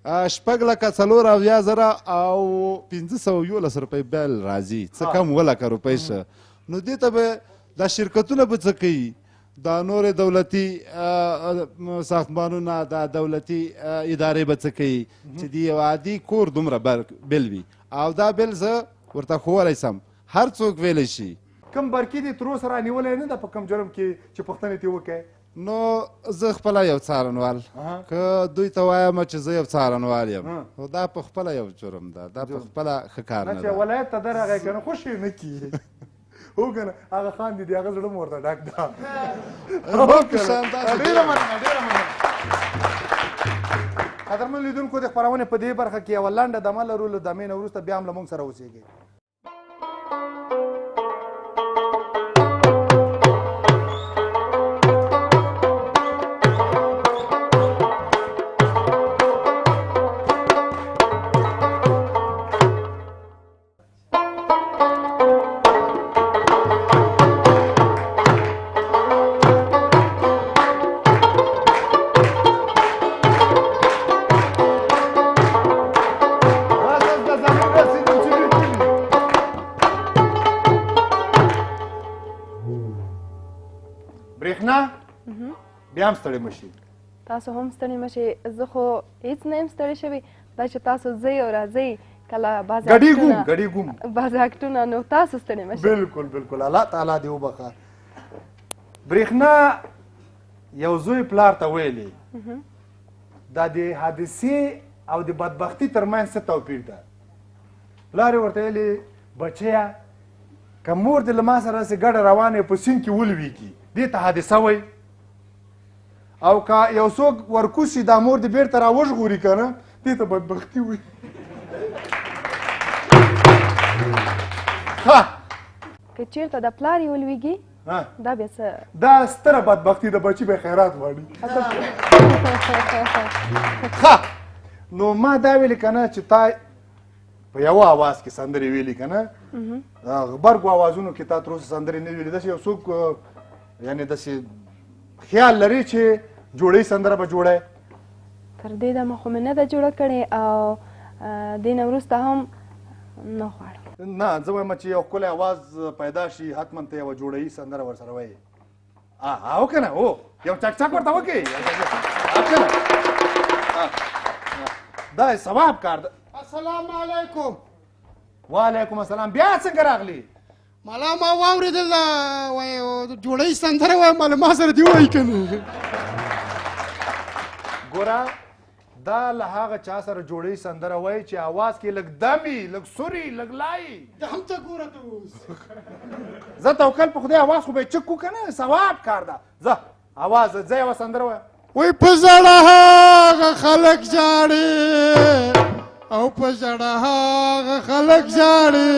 6,04,000 او 511 روپۍ بیل راځي څه کم 2,00,000 روپۍ شه نو دې ته به دا شرکتونه به څه کوي دا نورې دولتي ساختمانونه دا دولتي ادارې به څه کوي چې د یو عادي کور دومره بیل وي او دا بیل زه ورته ښوولی سم هر څوک ویلی شي کوم برقي دې تر اوسه رانیولی نه ده په کوم جرم کې چې پوښتنې ترې وکړې نو زه خپله یو څارنوال که دوی ته وایم چې زه یو څارنوال یم نو دا په خپله یو جرم ده دا په خپله ښه کار نه ده ولایت ته درغی که نه خوشې نه کي هو که نه هغه خاندي دي هغه زړه م ورته ډک ده ډېره مننه ډېره مننه قدرمن لیدونکو د خپرونې په دې برخه کې یوه لنډه دمه لرو له دمې نه وروسته بیا هم له موږ سره اوسېږئ بیا هم ستړی مشي تاسو هم ستړي مشئ زه خو هېڅ نه یم ستړی شوې دا چې تاسو ځئ او راځئ کله بعض اکټونه نو تاسو ستړي مشئ بلکل بلکل الله تعالی دې وبخه برېښنا یو زوی پلار ته ویلې دا د حادثې او د بدبختي ترمنځ څه توپیر ده پلار یې ورته ویلې بچیه که مور دې له ما سره داسې ګډه روانه په سیند کې ولویږي دې ته حادثه وایي او که یو څوک ورکوز شي دا مور دې بېرته راوژغوري که نه دې ته بدبختي وایي که چېرته د پلار یې ولویږي دا بیا څه دا ستره بدبختي د بچي به خیرات غواړي نو ما دا ویلې که نه چې تا په یوه اواز کې سندرې ویلې که نه غبرګو اوازونو کې تا تر اوسه سندرې نه ویلې داسې یو څوک یعنې داسې خیال لري چې جوړی سندره به جوړی تر دې دمه خو مې نه ده جوړه کړې او دې نه وروسته هم نه غواړم نه زه وایم چې یو ښکلی اواز پیدا شي حتما ته یوه جوړوي سندره ورسره وایي او که نه هو یو چکچک ورته وکړئ دا ثواب کار ده السلام علیکم وعلیکم السلام بیا څنګه راغلی مالا ما واورېدل جوړی سندره وایم ماله ما سره دې ووایي که نه ګوره دا له هغه چا سره جوړی سندره وایي چې اواز کې لږ دمي لږ سوري لږ لایي دا هم ته ګوره ته اوس زه توکل په خدای اواز خو به یې چک کړو که نه ثواب کار ده زه اواز ځه یوه سندره وایه وای په زړه هغه خلک ژاړي او په زړه هغه خلک ژاړي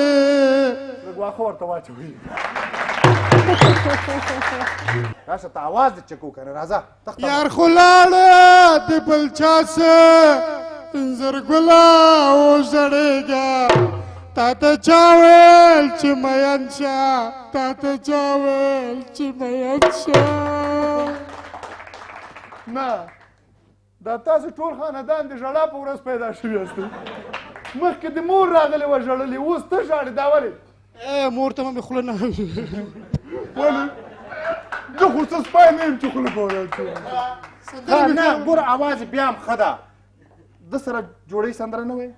لږ واښه ورته واچوئ راشه ته اواز دې چک وکړه راځه یار خو لاړه د د بل چا څه انځرګله وژړېږه تا ته چا ویل چې مین شه تا ته چا ویل چې مین شه نه دا تاسو ټول خاندان د ژړا په ورځ پیدا شوي یاستئ مخکې د مور راغلې وه ژړلې اوس ته ژاړې دا ولې مور ته مې خوله نه ولې زه خو څه سپی نه یم چې خوله به وراچوم نه ګوره اواز یې بیا هم ښه ده ده سره جوړۍ سندره نه وایې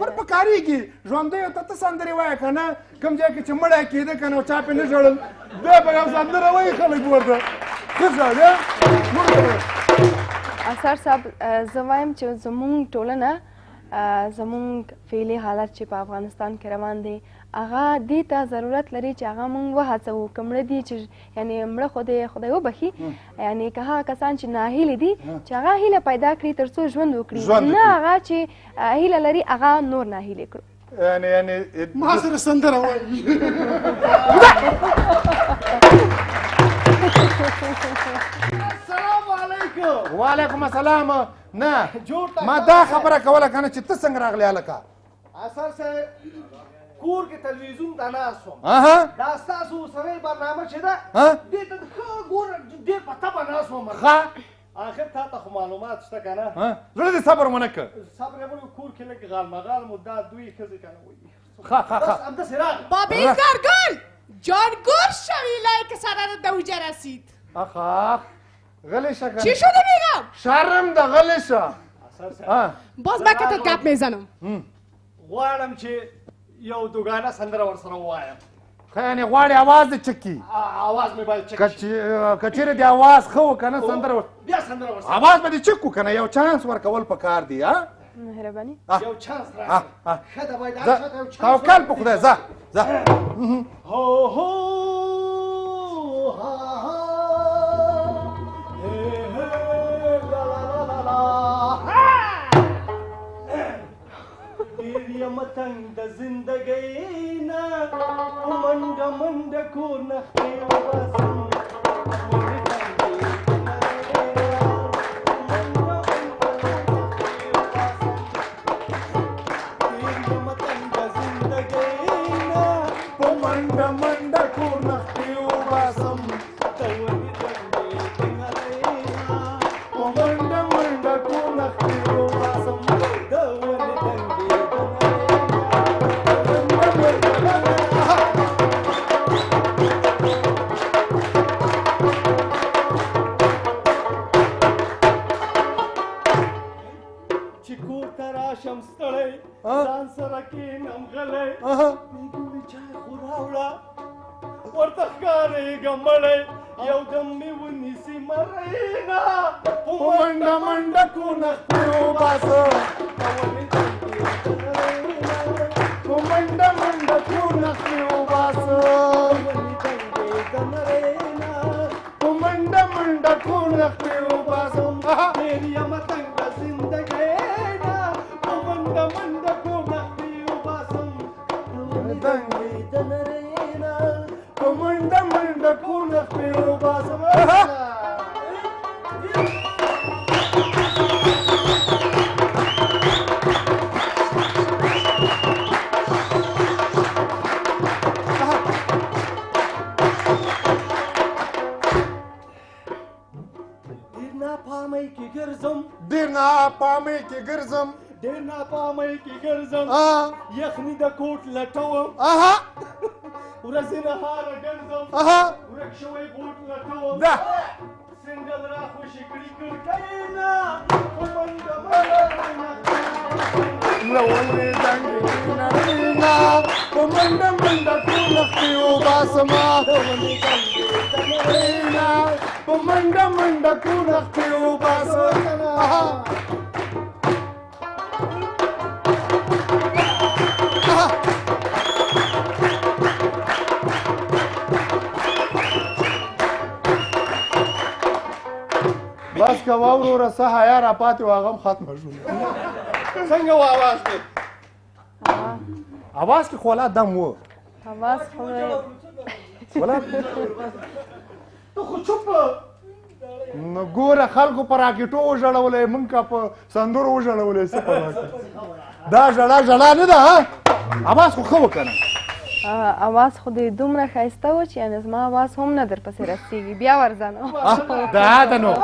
پر پکارېږي ژوندیو ته ته سندرې وایه که نه کوم ځای کې چې مړی کېده که نه چا پې نه ژړل بیا به یو سندره وایي خلک ورته ښه ژاړې اثر صاحب زه وایم چې زموږ ټولنه زموږ فعلي حالت چې په افغانستان کې روان دی هغه دې ته ضرورت لري چې هغه موږ وهڅوو که مړه دي چې یعنې مړه خدای وبخي یعنې که هغه کسان چې ناهیلې دي چې هغه هیله پیدا کړي تر څو ژوند وکړي نه هغه چې هیله لري هغه نور ناهیلې کړو یعنې ما سره سندره وایي السلام علیکم وعلیکم السلام نه ما دا خبره کوله که نه چې ته څنګه راغلی هلکه اثر صاحب کور کې تلویزیون ته ناست وم دا ستاسو اوسنۍ برنامه چې ده دې ته ښه ګوره ډېر په تپه ناست وم آخر تا ته خو معلومات شته که نه زړه دې صبر ونه که صبر یې وکړو کور کې لږ غالمغال مو دا دوی ښځې که نه وایي ښه بس همداسې راغی بابیزدار گل جانگور شوی که سرت به اوجه رسید آخ غلی شه چی شده میگم شرم ده غلی شه باز من که تا گپ میزنم غواړم چې یو دوګانه سندره ورسره ووایم ښه یعنې غواړې اواز دې چک کي اواز مې باید چک که چیرې دې اواز ښه و که نه سندره بیا سندره ورسره اواز به دې چک و که نه یو چانس ورکول پکار دی مهرباني یو چانس راکړه ښه ده باید هر چا ته یو چانس توکل په خدای ځه ځه هو هو ها ها ډېر یم تنګ د زندګۍ نه منډه منډه کور نه وباسم منډه منډه کور نه وباسم منډه منډه کور نه وباسم چې کور ته راشم ستړی ځان سره کښېنم غلی بېګولې چای خو راوړه ورته ښکارېږم مړی یو دم مې ونیسي مرینه په منډه منډه کور نه وباسه په منډه منډه کور نه وباسه په منډه منډه کور نه وباسم ډېر یم تنګ د زندګۍ نه په منډه منډه کور نه وباسم په منډه منډه کور نه وباسم ډېر ناپامۍ کې ګرځم ډېر ناپامۍ کې ګرځم یخني د کوټ لټوم ورځې نهاره ګرځم ورک شوی بوټ لټوم سنګل را خوشي کړي کړکۍ نه په منډه لونې زنګې نرینه په منډه منډه ټول وختې وباسمه په منډه منډه ټول وختې وباسمه بس که واوروره څه حیا را پاتې و هغه هم ختمه شو څنګه و اواز کې اواز کې خو لا دم و اواز خو ولا ته خو چوپ نو ګوره خلکو په راکېټو وژړولی موږ که په سندرو وژړولی څه پروا کوي دا ژړا ژړا نه ده اواز خو ښه وکړه اواز خو دې دومره ښایسته و چې یعنې زما اواز هم نه در پسې رسېږي بیا ورځه نو دا ده نو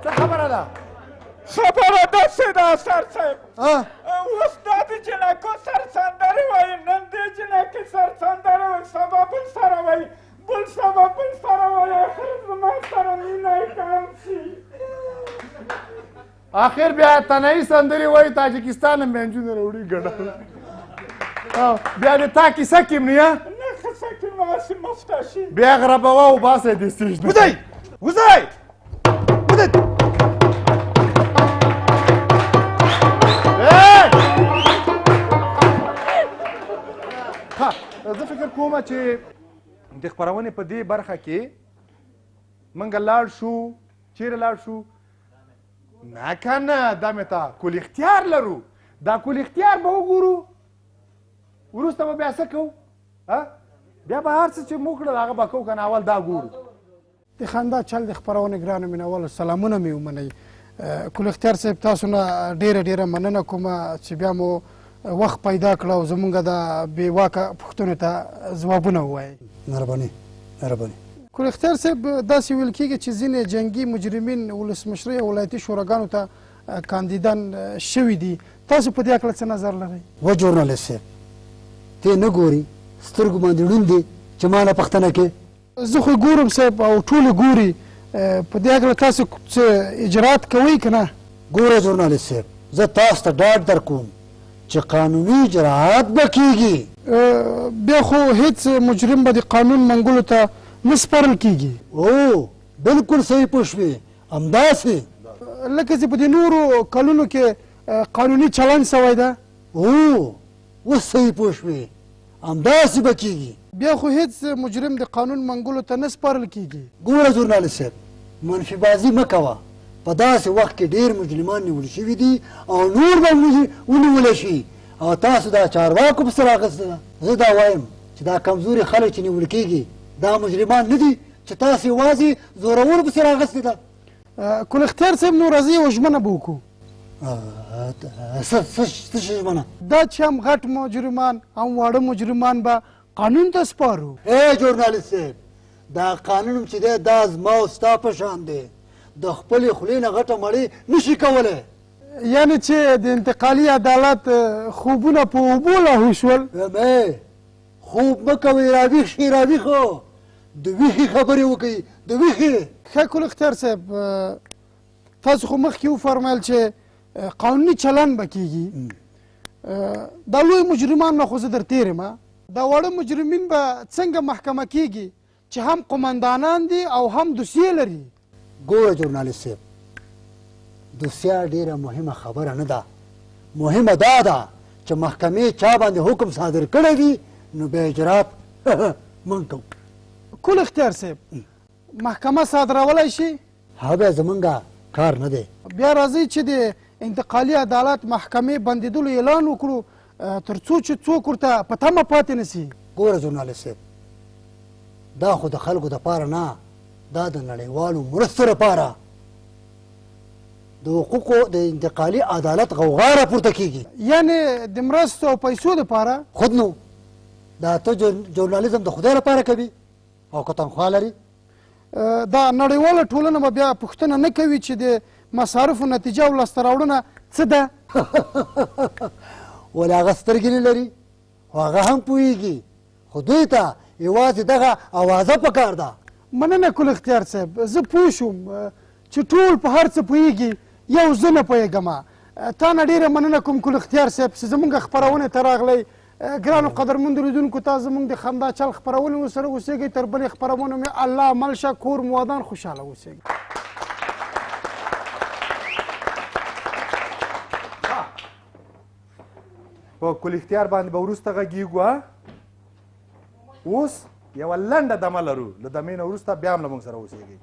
څه خبره ده خبره داسې ده سر صاحب اوس دا د جنکو سر سندرې وایي نن دې جنکې سر سندره وایي سبا بل سره وایي بل سبا بل سره وایي آخر زما سره مینه یې کم شي آخر بیا تنهایی سندرې وایي تاجکستان هم بیا نجونې راوړي ګډه بیا د تا کیسه کې نه نه قصه کې مغسې مفته شي بیا غربوه وباسئ د سټیج نه وځئ وځئ وځئ زه فکر کوم چې د خپرونې په دې برخه کې موږ لاړ شو چیرې لاړ شو نه که نه دا مې ته کل اختیار لرو دا کل اختیار به وګورو وروسته به بیا څه کوو بیا به هر څه چې موږ کړل هغه به کوو که نه اول دا ګورو د خندا چل د خپرونې ګرانو مینوالو سلامونه مې ومنئ کل اختیار صاحب تاسو نه ډېره ډېره مننه کومه چې بیا مو وخت پیدا کړه او زمونږ د بې واکه پوښتنو ته ځوابونه ووایئ مهرباني مهرباني کل اختیار صاحب داسې ویل کېږي چې ځینې جنګي مجرمین ولسمشرۍ او ولایتي شوراګانو ته کاندیدان شوي دي تاسو په دې هکله څه نظر لرئ و ژورنالست صاحب ته نه ګوري سترګو باندې ړوند دی چې ما نه پوښتنه کې زه خو ګورم صاحب او ټولې ګوري په دې هکله تاسو څه اجرات کوئ که نه ګوره ژورنالست صاحب زه تاسو ته ډاډ در کوم چې قانوني اجراات به کېږي بیا خو هیڅ مجرم به د قانون منګولو ته نه سپارل کېږي او بلکل صحیح پوه شوې همداسې لکه چې په دې نورو کلونو کې قانوني چلند سوی ده اوس صحیح پوه شوې همداسې به کېږي بیا خو هیڅ مجرم د قانون منګولو ته نه سپارل کېږي ګوره ژورنالست صاحب منفي بازي مه کوه په داسې وخت کې ډېر مجرمان نیول شوي دي او نور به ونیولی شي او تاسو دا چارواکو پسې راغسته ده زه دا وایم چې دا کمزوري خلک چې نیول کېږي دا مجرمان نه دي چې تاسو یوازې زورور پسې راغستې ده کل اختیار صاحب نو راځئ یوه ژمنه به وکړو څه شي ژمنه دا چې هم غټ مجرمان هم واړه مجرمان به قانون ته سپارو ژورنالست صاحب دا قانون چې دی دا زما او ستا په شان دی د خپلې خولې نه غټه مړۍ نشي کولی یعنې چې د انتقالي عدالت خوبونه په اوبو لاهو شول خوب مه کوئ راویښ شئ راویښو د ویښې خبرې وکئ د ویښې ښه کل اختیار صاحب تاسو خو مخکې وفرمیل چې قانوني چلند به کېږي دا لوی مجرمان نه خو زه در تېر یم دا واړه مجرمین به څنګه محکمه کېږي چې هم قمندانان دي او هم دوسیې لري ګوره ژورنالست صاحب دوسیه ډېره مهمه خبره نه ده مهمه دا ده چې محکمې چا باندې حکم صادر کړی وي نو بیا اجرات موږ کوو کل اختیار صاحب محکمه صادرولی شي ها بیا زمونږ کار نه دی بیا راځئ چې د انتقالي عدالت محکمې بندېدلو اعلان وکړو تر څو چې څوک ورته په تمه پاتې نه سي ګوره ژورنالست صاحب دا خو د خلکو دپاره نه دا د نړیوالو مرستو لپاره د حقوقو د انتقالي عدالت غوغا راپورته کېږي یعنې د مرستو او پیسو دپاره خود نو دا ته ژورنالیزم د خدای لپاره کوي او که تنخوا لري دا نړیواله ټولنه به بیا پوښتنه نه کوي چې د مصارفو نتیجه او لاسته راوړنه څه ده ولې هغه سترګې نه لري خو هغه هم پوهېږي خو دوی ته یوازې دغه اوازه پکار ده مننه کل اختیار صاحب زه پوه شوم چې ټول په هر څه پوهېږي یو زه نه پوهېږم تا نه ډېره مننه کوم کل اختیار صاحب چې زموږ خپرونې ته راغلی ګرانو قدرمندو لیدونکو ته زموږ د خندا چل خپرونې ورسره اوسېږئ تر بلې خپرونو مې الله مل شه کور مو ودان خوشحاله اوسېږئ په کل اختیار باندې به وروسته غږېږو اوس یوه لنډه دمه لرو له دمې نه وروسته بیا هم له موږ سره اوسېږئ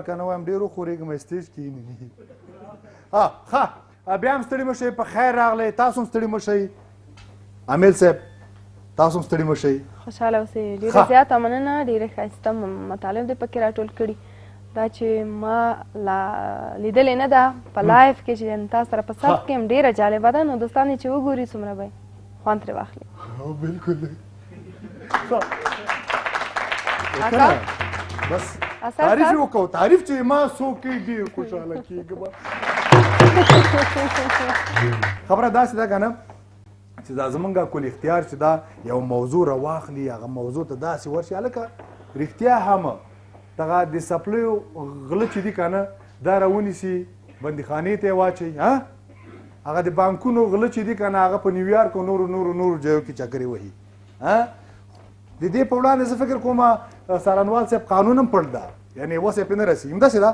که نه وایم ډېر وښورېږم سټیج کې ښه بیا هم ستړي مه شئ په خیر راغلی تاسو هم ستړي مه شئ امیل صاحب تاسو هم ستړي مه شئ خوشحاله اوسئ ډېره زیاته مننه ډېرې ښایسته مطالب دې پکې راټول کړي دا چې ما لیدلې نه ده په لایف کې چې تاسو سره په ثبت کې هم ډېره جالبه ده نو دوستان یې چې وګوري څومره به خوند ترې واخلي بلکل بس تعریف یې وکړو تعریف چې ما څوک کوي ډېر خوشحاله کېږم خبره داسې ده که نه چې دا زمونږ کل اختیار چې دا یو موضوع راواخلي هغه موضوع ته داسې ورشي هلکه رښتیا هم دغه د سپلیو غله چې دي که نه دا راونیسي بندیخانې ته یې واچوي هغه د بانکونو غله چې دي که نه هغه په نیویارک او نورو ځایو کې چکرې وهي د دې په وړاندې زه فکر کوم څارنوال صاحب قانون هم پټ ده یعنې وس یې پرې نه رسېږي همداسې ده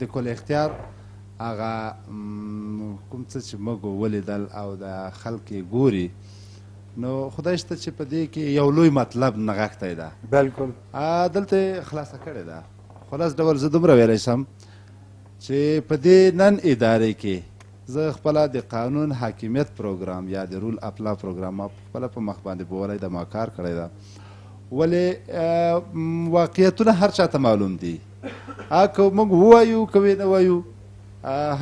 د کل اختیار هغه کوم څه چې موږ ولیدل او د خلک یې ګوري نو خدای شته چې په دې کې یو لوی مطلب نغښتی ده بلکل دلته خلاصه کړې ده خلاص ډول زه دومره ویلی شم چې په دې نن ادارې کې زه خپله د قانون حاکمیت پروګرام یا د رول اپلا پروګرام ما خپله په مخ باندې بولی ده ما کار کړی ده ولې واقعیتونه هر چاته معلوم دي که موږ ووایو که نه وایو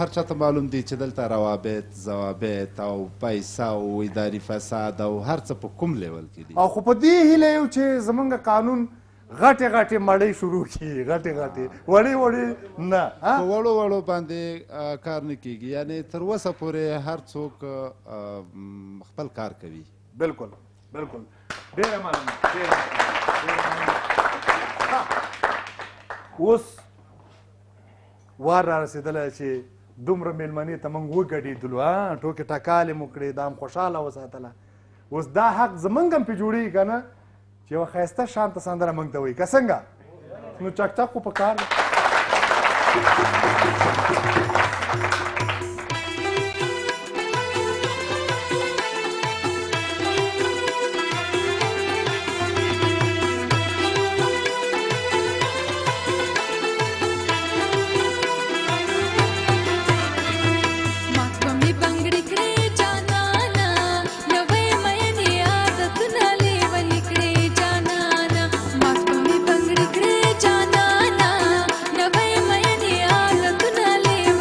هر چاته معلوم دي چې دلته روابط ضوابط او پیسه او اداري فساد او هر څه په کوم لیول کې دي او خو په دې هیله یو چې زمونږ قانون غټې مړۍ شروع کړي غټې وړې نه په وړو باندې کار نه کیږي یعنی تر اوسه پورې هر څوک خپل کار کوي بلکل ډېره مننه اوس وار را رسېدلی چې دومره میلمنې ته موږ وګډېدلو ټوکې ټکالې مو کړې دا هم خوشحاله وساتله اوس دا حق زمونږ هم پې جوړېږي که نه چې یوه ښایسته شانته سندره موږ ته وایي که څنګه نو چک خو په کار دی Leave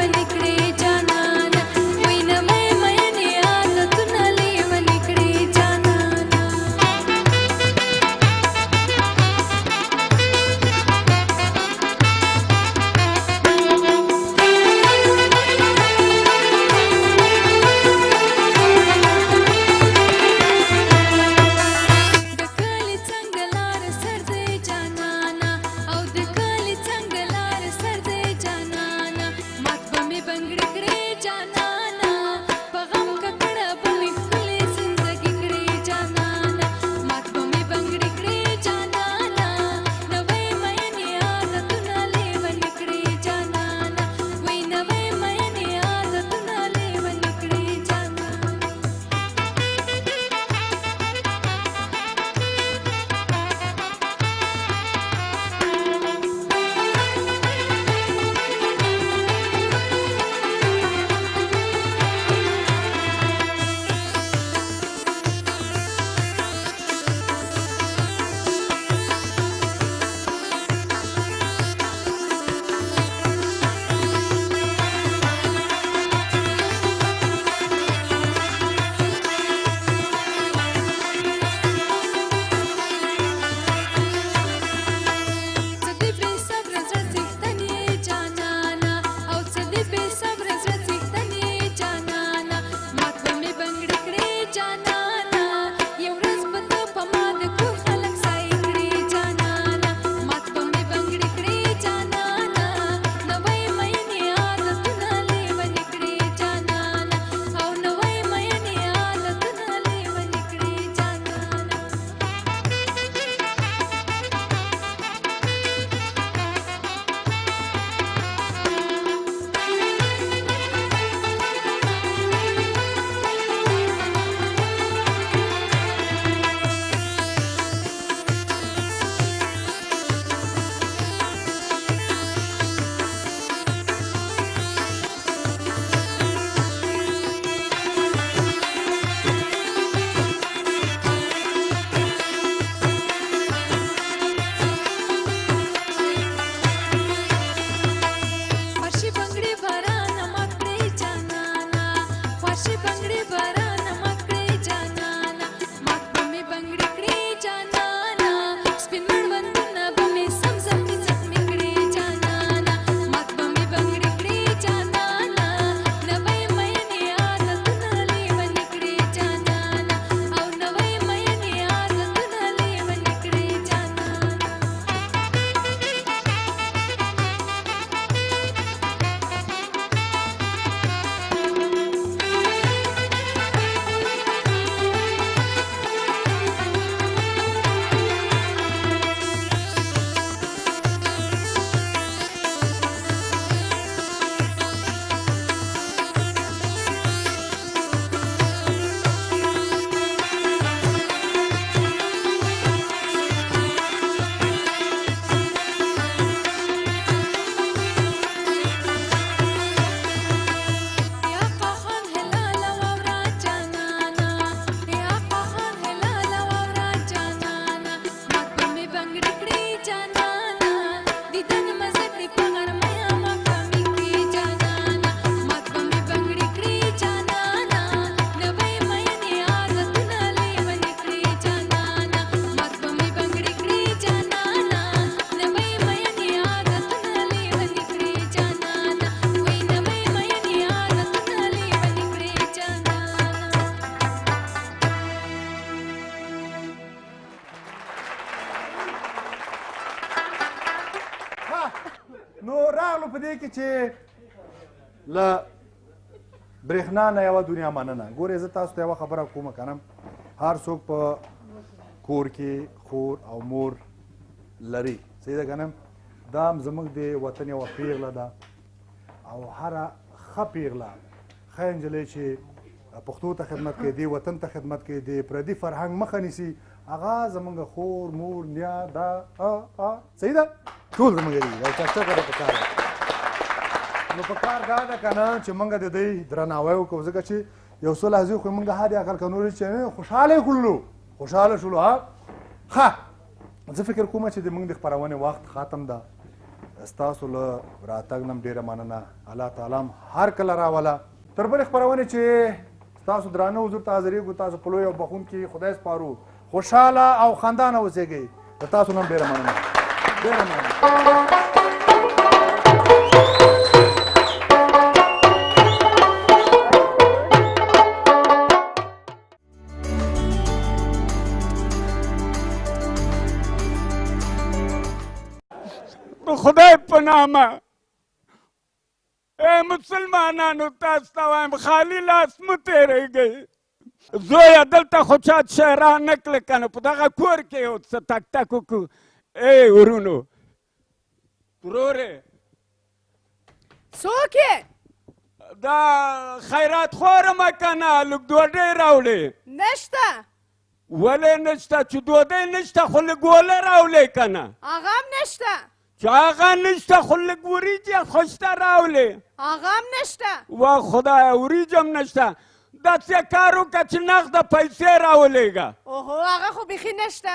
دې کې چې له برېښنا نه یوه دنیا مننه. ګورې زه تاسو ته یوه خبره کومه که نه، هر څوک په کور کې خور او مور لري، صحیح ده که نه؟ دا هم زموږ د وطن یوه پیغله ده او هره ښه پیغله ښه نجلۍ چې پښتو ته خدمت کوي، دې وطن ته خدمت کوي، د پردي فرهنګ مخه نیسي، هغه زموږ خور مور نیا دا صحیح ده، ټول زموږ دي او چکچکه ده پکار ده. نو پکار دا ده که نه چې موږ د دوی درناوی وکړو، ځکه چې یو څه لحظې خو موږ هادي عقل که نورې چې خوشحاله کړلو، خوشحاله شولو. ښه زه فکر کوم چې د موږ د خپرونې وخت ختم ده. ستاسو له راتګ نه ډېره مننه، الله تعالی هم هر کله راوله. تر بلې خپرونې چې ستاسو درانه حضور ته حاضرېږو، تاسو په لوی او بخونکي خدای سپارو، خوشحاله او خندانه اوسېږئ. د تاسو نه هم ډېره مننه، ډېره مننه. خدای په نامه ای مسلمانانو تاسو ته وایم خالي لاس مه تېرېږئ. زویه دلته خو چا شی را نه کړه که نه، په دغه کور کې یو څه تک تک وکړو. ای ورونو ورورې څوک یې؟ دا خیرات خوره که نه، لږ ډوډۍ راوړې. نشته. ولې نشته؟ چې ډوډۍ نشته خو لږ اوله راولې که نه. هغه هم نشته. چې هغه نشته خو لږ وریجې خوشته راولې. هغه هم نشته. وا خدایه وریجې هم نشته. داسې کار وکړه چې نغده پیسې راولېږه. اوهو هغه خو بیخي نشته.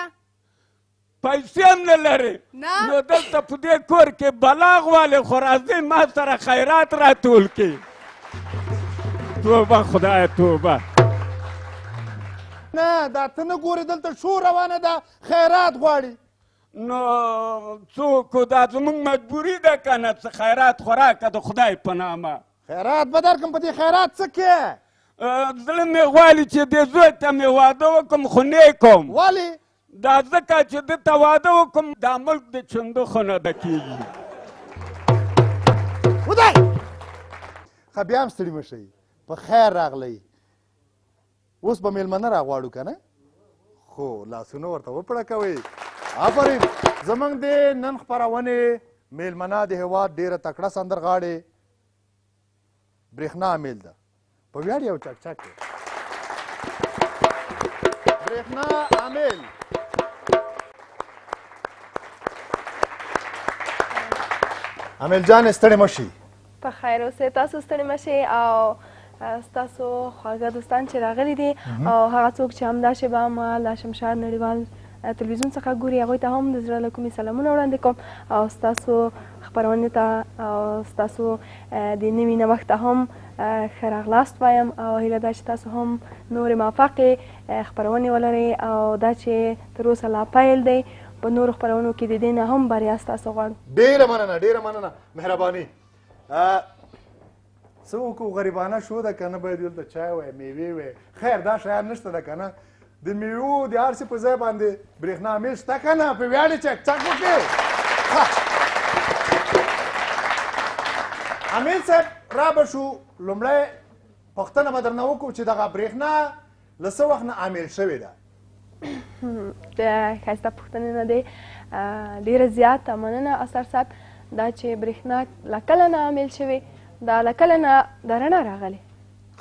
پیسې هم نه لرې؟ نه. نو دلته په دې کور کې بلاغ والې خو راځئ ما سره خیرات راټول کړي. توبه خدایه توبه. نه دا ته نه ګورې دلته شو روانه ده، خیرات غواړي. نو څوک دا زموږ مجبوري ده که نه، څه خیرات خو راکړه د خدای په نامه. خیرات به درکړم، په دې خیرات څه کې؟ زړه مې غواړي چې دې زوی ته مې واده وکړم خو نه کوم. ولې؟ دا ځکه چې ده ته واده وکړم دا ملک د چندخو نه ډکېږي. خدای ښه بیا هم ستړي مه شئ، په خیر راغلی. اوس به میلمنه راغواړو که نه؟ خو لاسونه ورته وپړه کوئ. آفرین. زموږ د نن خپرونې میلمنه د هېواد ډېره تکړه سندرغاړې برېښنا امیل ده. په ویاړ یو چکچک دی. برېښنا امیل. امیل جان ستړې مه شي. په خیر اوسئ، تاسو ستړي مه شئ او ستاسو خواږه دوستان چې راغلي دي او هغه څوک چې همدا شېبه ما له شمشاد نړیوال تلویزیون څخه ګوري هغوی ته هم د زړه له کومې سلامونه وړاندې کوم او ستاسو خپرونې ته او ستاسو د نوي نوښت ته هم ښه راغلاست وایم او هیله ده چې تاسو هم نورې موفقې خپرونې ولرئ او دا چې تر اوسه لا پیل دی په نورو خپرونو کې د دې نه هم بریا ستاسو غواړو. ډېره مننه، ډېره مننه، مهرباني. څه وکړو غریبانه شو ده که نه، باید دلته چای وی میوې وی. خیر دا شیان نشته ده که نه، د میوو د هر څه په ځای باندې برېښنا امیل شته که نه، په ویاړې چک وکړې. امیل صاحب را به شو، لومړی پوښتنه به درنه وکړو چې دغه برېښنا له څه وخت نه امیل شوې ده؟ د ښایسته پوښتنې نه دی ډېره زیاته مننه اثر صاحب. دا چې برېښنا له کله نه امیل شوې، دا له کله نه د رڼا راغلې.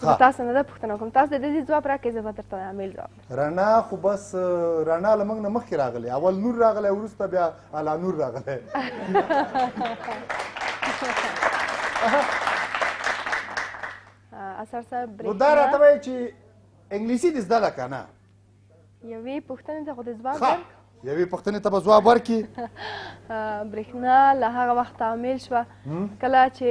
زه تاسو نه دا پوښتنه کوم، تاسو د دې ځواب راکړئ، زه به درته امیل ځواب. رڼا خو بس رڼا له موږ نه مخکې راغلی، اول نور راغلی وروسته بیا الا نور راغلی. اثر صاحب نو دا راته وایي چې انګلیسي دې زده ده که نه؟ یوې پوښتنې ته خو د ځواب درک. یوې پوښتنې ته به ځواب ورکړي. برېښنا له هغه وخته امیل شوه کله چې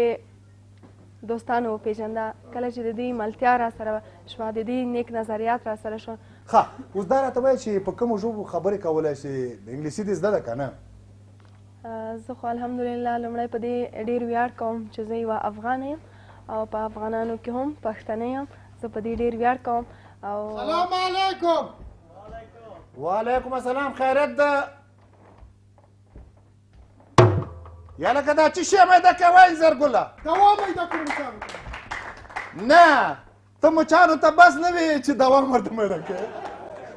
دوستانو وپېژنده، کله چې د دې ملتیا را سره شوه، د دې نیک نظریات را سره شوه. ښه اوس دا راته وایي چې په کومو ژبو خبرې کولی شي؟ انګلیسي دې زده ده که نه؟ زه خو الحمدلله لومړی په دې ډېر ویاړ کوم چې زه یوه افغانه یم او په افغانانو کې هم پښتنه یم. زه په دې ډېر ویاړ کوم. او سلام علیکم. وعلیکم السلام. خیرت ده؟ یا لکه دا چې شی میده کوئ زرګله دوا میده کړم صاحب نه ته مچانو ته بس نه وې چې دوا ورته میده کوې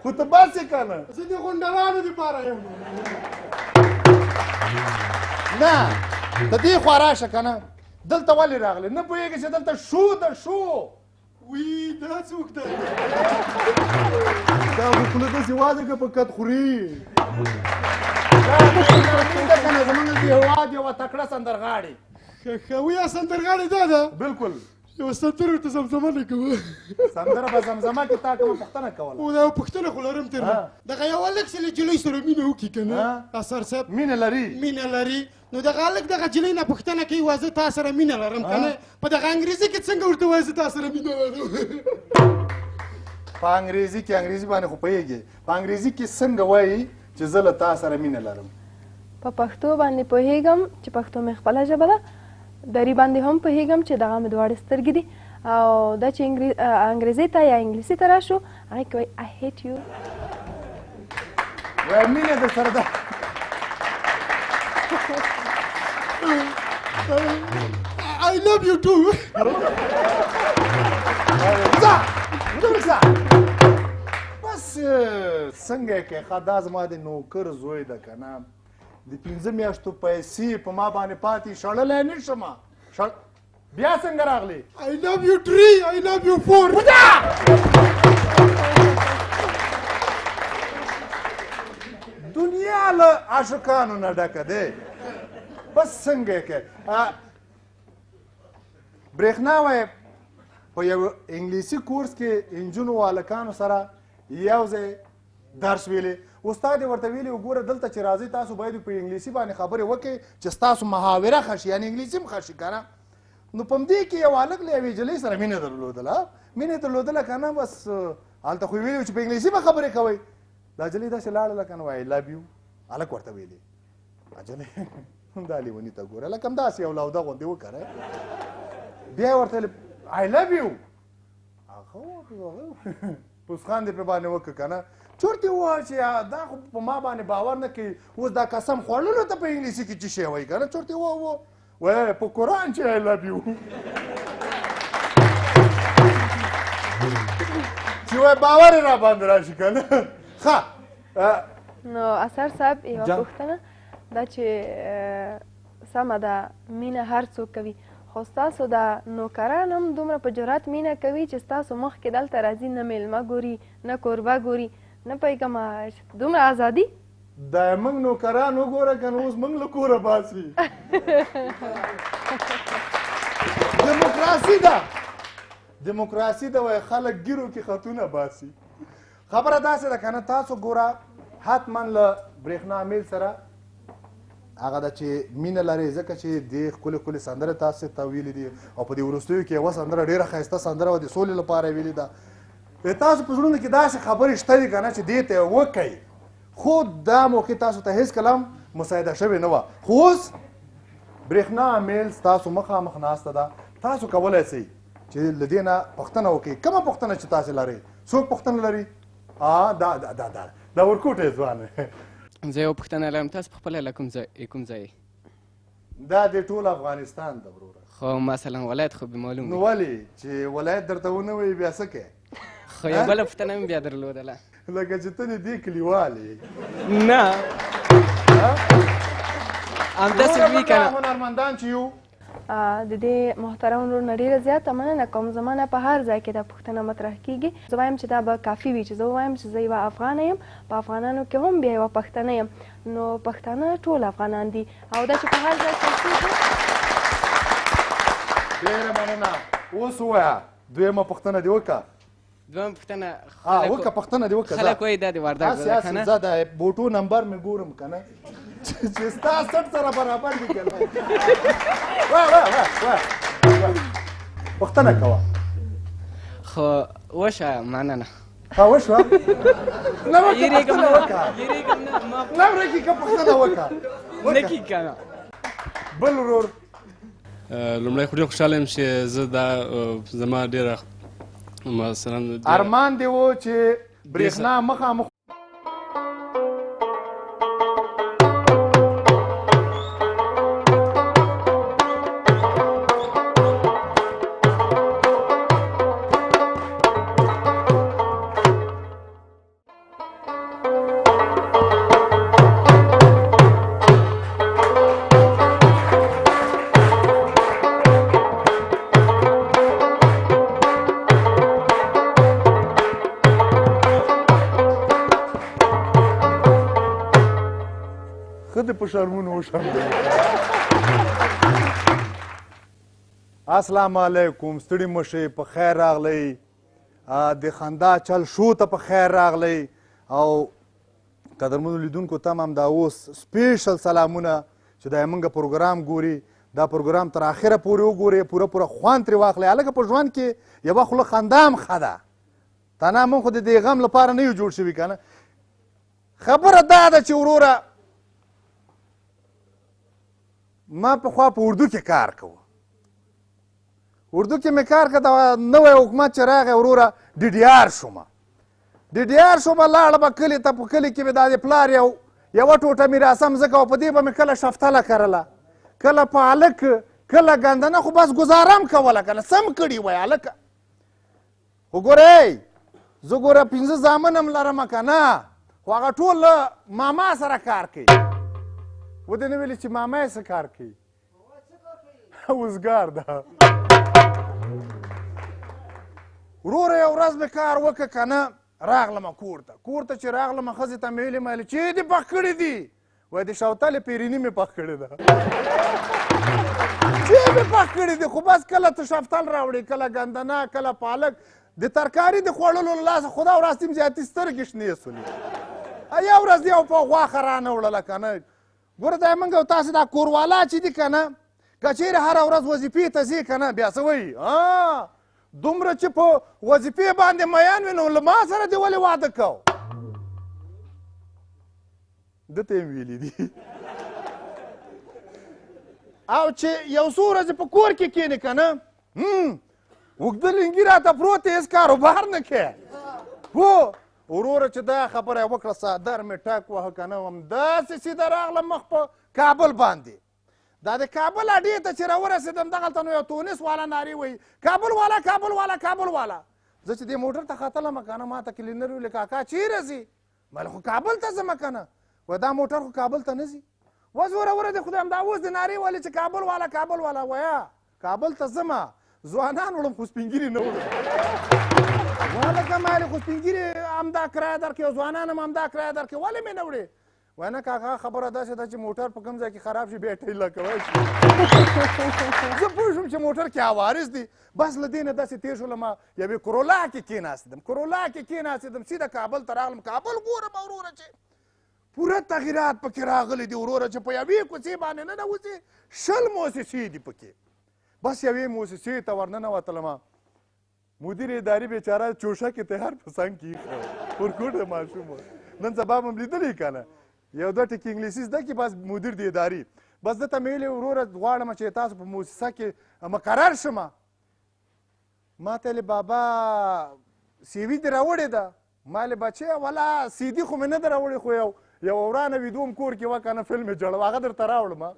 خو ته بس یې که نه زه د غونډلانو دپاره یم نه ته دې خوا راشه که نه دلته ولې راغلی نه پوهېږې چې دلته شو د شو وی دا څوک دی دا خو خوله داسې واده که په قد خوري دا ده که نه زمونږ د هېواد یوه تکړه سندرغاړې ښویه سندرغاړې دا ده بلکل یوه سندره ورته زمزمه نه کوه سندره به زمزمه کې تا کومه پوښتنه کوله او دا پوښتنه خو لرم تېره دغه یو هلک چې له جلۍ سره مینه وکړي که نه اثر صاحب مینه لري مینه لري نو دغه هلک دغه جلۍ نه پوښتنه کوي وایي زه تا سره مینه لرم که نه په دغه انګریزي کې څنګه ورته وایي زه تا سره مینه لرم په انګریزي کې انګریزي باندې خو پوهېږي په انګریزي کې څنګه وایي چې زه له تا سره مینه لرم په پښتو باندې پوهېږم چې پښتو مې خپله ژبه ده دری باندې هم پوهېږم چې دغه مې دواړې سترګې دي او دا چې انګریزي ته یا انګلیسي ته راشو هغې کې وایي I hate you وایي مینه در سره ده I love you too بس څنګه یې کوې ښه دا زما د نوکر زوی ده که نه د 5 میاشتو پیسې په ما باندې پاتې شړلی نه شم بیا څنګه راغلی I love you 3 I love you 4 دنیا له عاشقانو نه ډکه دی بس څنګه یې کوې برېښنا وایي په یو انګلیسي کورس کې انجونو هلکانو سره یو ځای درس ویلې استاد یې ورته ویلي وګوره دلته چې راځئ تاسو باید په انګلیسي باندې خبرې وکړئ چې ستاسو محاوره ښه شي یعنې انګلیسي هم ښه شي که نه نو په همدې کې یو هلک له یوې نجلۍ سره مینه درلودله مینه یې درلودله که نه بس هلته خو یې ویلي چې په انګلیسي به خبرې کوئ دا نجلۍ داسې لاړله که نه وایي لভ یو هلک ورته ویلي نجلۍ دا لیوني ته ګوره لکه همداسې یو لاوده غوندې وکړه بیا یې ورته I love you پوسخان دې پرې باندې وکړه که نه چورتې ووایه چې دا خو په ما باندې باور نه کوي اوس دا قسم خوړلو ته په انګلیسي کې څه شی وایي که نه چورتې وایه په قرآن چې I love you چې وایي باور یې را باندې راشي که نه ښه نو اثر صاحب یوه پوښتنه دا چې سمه ده مینه هر څوک کوي خو ستاسو دا نوکران هم دومره په جرات مینه کوي چې ستاسو مخکې دلته راځي نه میلمه ګوري نه کوربه ګوري نه پوهېږم دومره ازادي دا یې موږ نوکران وګوره که نه اوس موږ له کوره باسي دموکراسي ده دموکراسي ده وایي خلک ګیرو کې خطونه باسي خبره داسې ده که نه تاسو ګوره حتما له برېښنا میل سره هغه ده چې مینه لرئ ځکه چې دې ښکلې ښکلې سندرې تاسې ته ویلي دي او په دې وروستیو کې یوه سندره ډېره ښایسته سندره وه د سولې لپاره یې ویلې ده تاسو په زړونو کې داسې خبرې شته دي که نه چې دې ته یې وکئ خو دا موقع تاسو ته هېڅ کله هم مساعده شوې نه وه خو اوس برېښنا میل ستاسو مخامخ ناسته ده تاسو کولی سئ چې له دې نه پوښتنه وکړئ کومه پوښتنه چې تاسې لرئ څوک پوښتنه لري دا ورکوټی ځوان زه یو پوښتنه لرم تاسو په خپله له کوم ځای دا د ټول افغانستان ده وروره خو مثلا ولایت خو به معلوم نو ولې چې ولایت درته ونه وایي بیا څه کوې خو یو بله پوښتنه مې بیا درلودله لکه چې ته د دې کلیوال یې نه همداسې وي که نه هنرمندان چې یو د دې محترم ورور نه ډېره زیاته مننه کوم زما نه په هر ځای کې دا پوښتنه مطرح کېږي زه وایم چې دا به کافي وي چې زه ووایم چې زه یوه افغانه یم په افغانانو کې هم بیا یوه پښتنه یم نو پښتانه ټول افغانان دي او دا چې په هر ځای کې ډېره مننه اوس ووایه دویمه پوښتنه دې وکړه دویمه پوښتنه وکړه پوښتنه دې وکړه خلک وایي دا د وردګ ده که نه زه د بوټو نمبر مې ګورم که نه چې ستا سټ سره برابر دي که نه پوښتنه کوه خو وشه مننه وشوه نه یېرېږم نه ورکې که پوښتنه وکړه نه کېږي که نه بل ورور لومړی خو ډېر خوشحاله یم چې زه دا زما ډېره مثلا ارمان دې و چې برېښنا مخامخ زه دې په شرمونو وشرموم. السلام علیکم، ستړي مه شئ، په خیر راغلی. د خندا چل شو ته په خیر راغلی. او قدرمنو لیدونکو ته هم دا اوس سپیشل سلامونه چې دا موږ پروګرام ګوري، دا پروګرام تر اخره پورې وګورئ، پوره خوند ترې واخلئ. هلکه په ژوند کې یوه خوله خندا هم ښه ده. تا نه موږ خو د دې غم لپاره نه یو جوړ شوي که نه. خبره دا ده چې وروره ما پخوا په اردو کې کار کوه. اردو کې مې کار کړه، دا نوی حکومت چې راغی وروره ډي ډي آر شومه. ډي ډي آر شومه، لاړه به کلي ته. په کلي کې مې دا د پلار یوه ټوټه میراثه مځکه وه، په دې به مې کله شفتله کرله، کله پالک، کله ګندنه، خو بس ګزاره هم کوله که نه. سم کړي وی هلکه. خو ګورئ زه ګوره 5 زامن هم لرم که نه، خو هغه ټول له ماما سره کار کوي. ودې نه ویلي چې ماما یې څه کار کوي؟ وزګار ده. وروره یو ورځ مې کار وکړه که نه، راغلمه کور ته. کور ته چې راغلمه ښځې ته مې ویلې چې دې پخ کړي دي؟ وایي د شوتلې پیریني مې پخ کړې ده. چې مې پخ کړي دي، خو بس کله ته شفتل راوړې، کله ګندنه، کله پالک. د ترکاري د خوړلو له لاسه خدا وراسته مې زیاتې سترګې شنې سولې. یو ورځ یو په غوښه رانه وړله که نه. ګوره دا موږ او تاسې دا کوروالا چې دي که نه، که چیرې هره ورځ وظیفې ته ځې که نه، بیا څه وایي دومره چې په وظیفې باندې میان وي نو له ما سره دې ولې واده کو؟ ده ته یې ویلي دي. او چې یو څو ورځې په کور کې کښېنې که نه، اوږده لنګي راته پروت دی، هېڅ کاروبار نه کوې. هو وروره چې دا خبره یې وکړه، څادر مې ټک وهه که نه، همداسې سیده راغلم مخ په کابل باندې. دا د کابل اډې ته چې راورسېدم، دغلته نو یو تونس والا نارې وایي کابل والا کابل والا کابل والا. زه چې دې موټر ته ختلم که نه، ما ته کلینر ویلې کاکا چیرې ځې؟ ویل خو کابل ته ځم که نه. وایي دا موټر خو کابل ته نه ځي. وه زوره د خدای همدا اوس د نارې والې چې کابل والا کابل والا. وایه کابل ته ځمه، ځوانان وړم خو سپین ږیري نه وړم. وهلکه ما ویلې خو سپین ږیري همدا کرایه درکړې او ځوانان هم همدا کرایه درکړې، ولې مې نه وړې؟ وای نه کاکا خبره داسې ده چې موټر په کوم ځای کې خراب شي بیا ټیله کوی شي. زه پوه شوم چې موټر کې عوارض دي. بس له دې نه داسې تېر شولم، یوې کرولا کې کېناستېدم، سیده کابل ته راغلم. کابل ګورم وروره چې پوره تغیرات پکې راغلي دي وروره، چې په یوې کوڅې باندې ننوځې 20 مؤسسې دي پکې. بس یوې مؤسسې ته ورننوتلم، مدیر اداري بیچاره چوشکې ته هر په څنګ کې ایښی ورکوټه ماشوم و. نن سبا به م لیدلی که نه، یو دوه ټکي انګلیسي زده کړي، بس مدیر د اداري. بس ده ته مې ویلې وروره غواړم چې تاسو په مؤسسه کې مقرر شم. ما ته ویلې بابا سی وي دې راوړې ده؟ ما ویلې بچی ولا سی دي خو مې نه ده راوړې، خو یو ورانه ویدو م کور کې وه که نه، فلم یې جوړوه، هغه درته راوړم.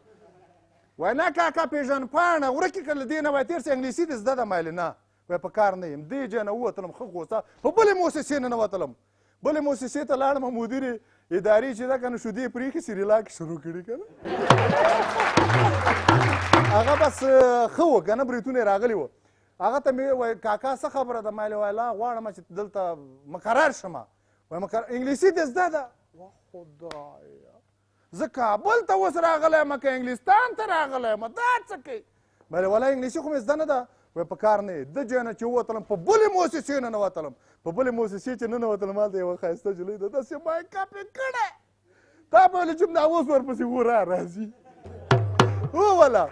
وایي نه کاکا پېژندپاڼه ورکې کړه له دې نه. وایي تېر څه انګلیسي دې زده ده؟ ما ویلې نه. وایي په کار نه یم. دې ځای نه ووتلم، ښه غوسه، په بلې مؤسسې ننوتلم. بلې مؤسسې ته لاړم، مدیر اداري چې ده که نه شودې پرېښې سریلاک شروع کړي که نه. هغه بس ښه و که نه، بریتونه یې راغلي وه. هغه ته مې وایي کاکا څه خبره ده؟ ما ویلې وایي لا غواړم چې دلته مقرر شم. وایي انګلیسي دې زده ده؟ خدایه زه کابل ته اوس راغلی یم که انګلستان ته راغلی یم، دا څه کوي؟ ما ویلې ولا انګلیسي خو مې زده نه ده. وایي په کار نه یې. د ځای نه چې ووتلم، په بلې مؤسسې ننوتلم. په بلې مؤسسې چې ننوتلم، هلته یوه ښایسته نجلۍ ده، داسې مایک اپ یې کړی. تا به ویلې چې دا اوس ورپسې ورا راځي. وولا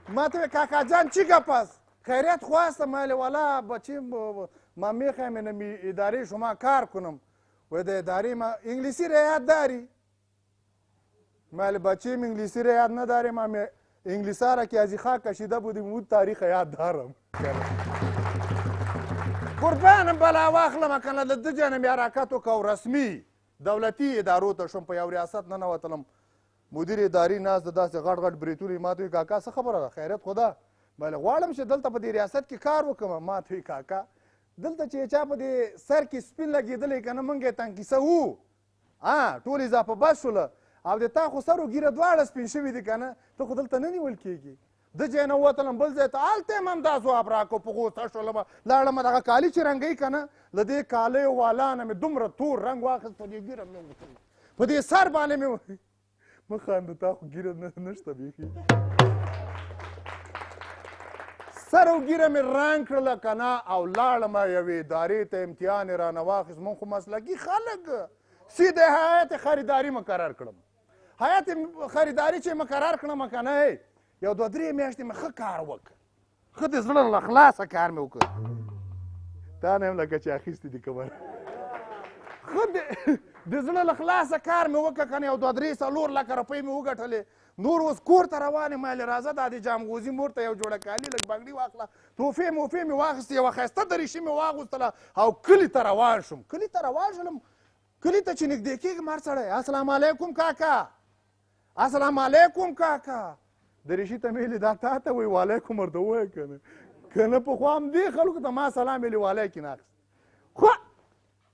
ما ته وایي کاکا جان چی گپ است؟ خیریت خواستم. ما ویلې والا بچی ما میخوایم اینم اداره شما کار کنم. و در اداره ما انگلیسی رعایت داری؟ ما ویلې بچیم انگلیسی رعایت نداریم، ما انگلیسا را که از خاک کشیده بودیم اون تاریخ یاد دارم. قربانم بلا واخلم کنه د ده جانم حرکت وکړه او رسمي دولتي ادارو ته شوم. په یو ریاست ننوتلم، مدیر اداري ناست ده، داسې غټ غټ بریتونه. ما ته وایي کاکا څه خبره ده؟ خیریت خو ده؟ ما ویلې غواړم چې دلته په دې ریاست کې کار وکړم. ما ته وایي کاکا دلته چې چا په دې سر کې سپین لګېدلی که نه، موږ یې تنګ کیسه وو، ټول اضافه بس شوله. او د تا خو سر و ګیره دواړه سپین شوي دي که نه، ته خو دلته نه نیول کېږي. د ځای نه ووتلم بل ځای ته، هلته یې هم دا ځواب راکړو. په غوسه شولم، لاړم دغه کالي چې رنګوي که نه، له دې کالیو والا نه مې دومره تور رنګ واخیست، په دې ګیره مې په دې سر باندې مې مه خانده تا خو ګیره نشته بیخي سر او ګیره مې رنګ کړله که نه او لاړم یوې ادارې ته امتحان یې رانه واخیست مونږ خو مسلکي خلک سیده هیات خریداري مقرر کړم هیات خریداري چې مقرر کړم که نه یو 2-3 میاشتې مې ښه کار وکړ ښه د زړه له خلاصه کار مې وکړ تا نه یم لکه چې اخیستې دي خبره ښه د زړه له خلاصه کار مې وکړه که نه یو 2-3-4 لکه روپۍ مې وګټلې نور اوس کور ته روان یم ویلې راځه دا د جامغوزي مور ته یو جوړه کالي لږ بنګړي واخله تحفې موفې مې واخیستې یوه ښایسته دریشي مې واغوستله او کلي ته روان شوم کلي ته روان شولم کلي ته چې نږدې کېږم هر سړی السلام علیکم کاکا السلام علیکم کاکا دریشي ته مې ویلې دا تا ته وایي وعلیکم ورته ووایه که نه که نه پخوا همدې خلکو ته ما سلام ویلې والیکې نه اخیست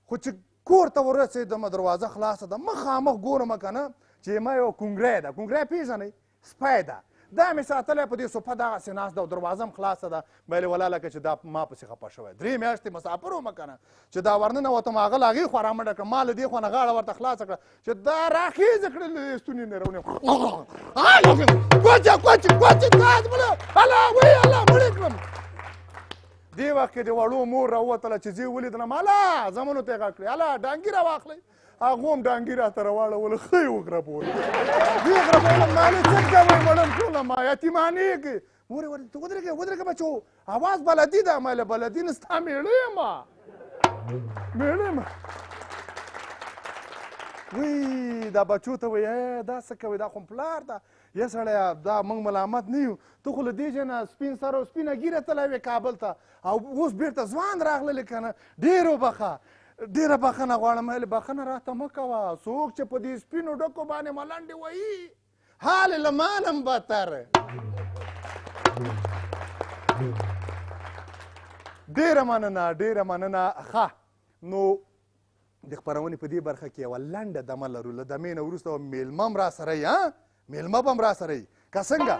خو چې کور ته ورسېدم دروازه خلاصه ده مخامخ ګورم که نه چې ما یو کونګری ده کونګری پېژنئ سپی ده دا مې ساتلی په دې صفه دغسې ناست ده او دروازه هم خلاصه ده ویلې ولا لکه چې دا ما پسې خفه شوی 3 میاشتې مسافر وم که نه چې دا ورننوتم هغه له هغې خوا رامنډه کړم ما له دې خوا نه غاړه ورته خلاصه کړه چې دا راخیزه کړې له دې ستوني نه رونیم کوچې تاج بله الله وی الله مړې کړم دې وخت کې د وړو مور راووتله چې زه یې ولیدلم الله زمنو ته یې غږ کړې الله ډانګي راواخلئ هغه هم ډانګي راته راواړوله ښه یې وغربوله زه یې غربولم مالې څه کوئ مړم ټوله ما یتیمانې کې مور یې ورته ودرېږه ودرېږه بچو اواز بلدي ده ما له بلدي نه ستا مېړه یم مېړه یم وی دا بچو ته وایي دا څه کوي دا خو پلار ده یا سړیه دا موږ ملامت نه یو ته خو له دې ځای نه سپین سر او سپینه ګیره تللی وې کابل ته او اوس بېرته ځوان راغللې که نه ډېر وبخه ډېره بخښنه غواړم هلې بخښنه راته مه کوه څوک چې په دې سپینو ډکو باندې ملنډې وهي حال له مالم بدتر ډېره مننه ښه نو د خپرونې په دې برخه کې یوه لنډه دمه لرو له دمې نه وروسته به میلمه هم را سره یي میلمه به هم را سره یي که څنګه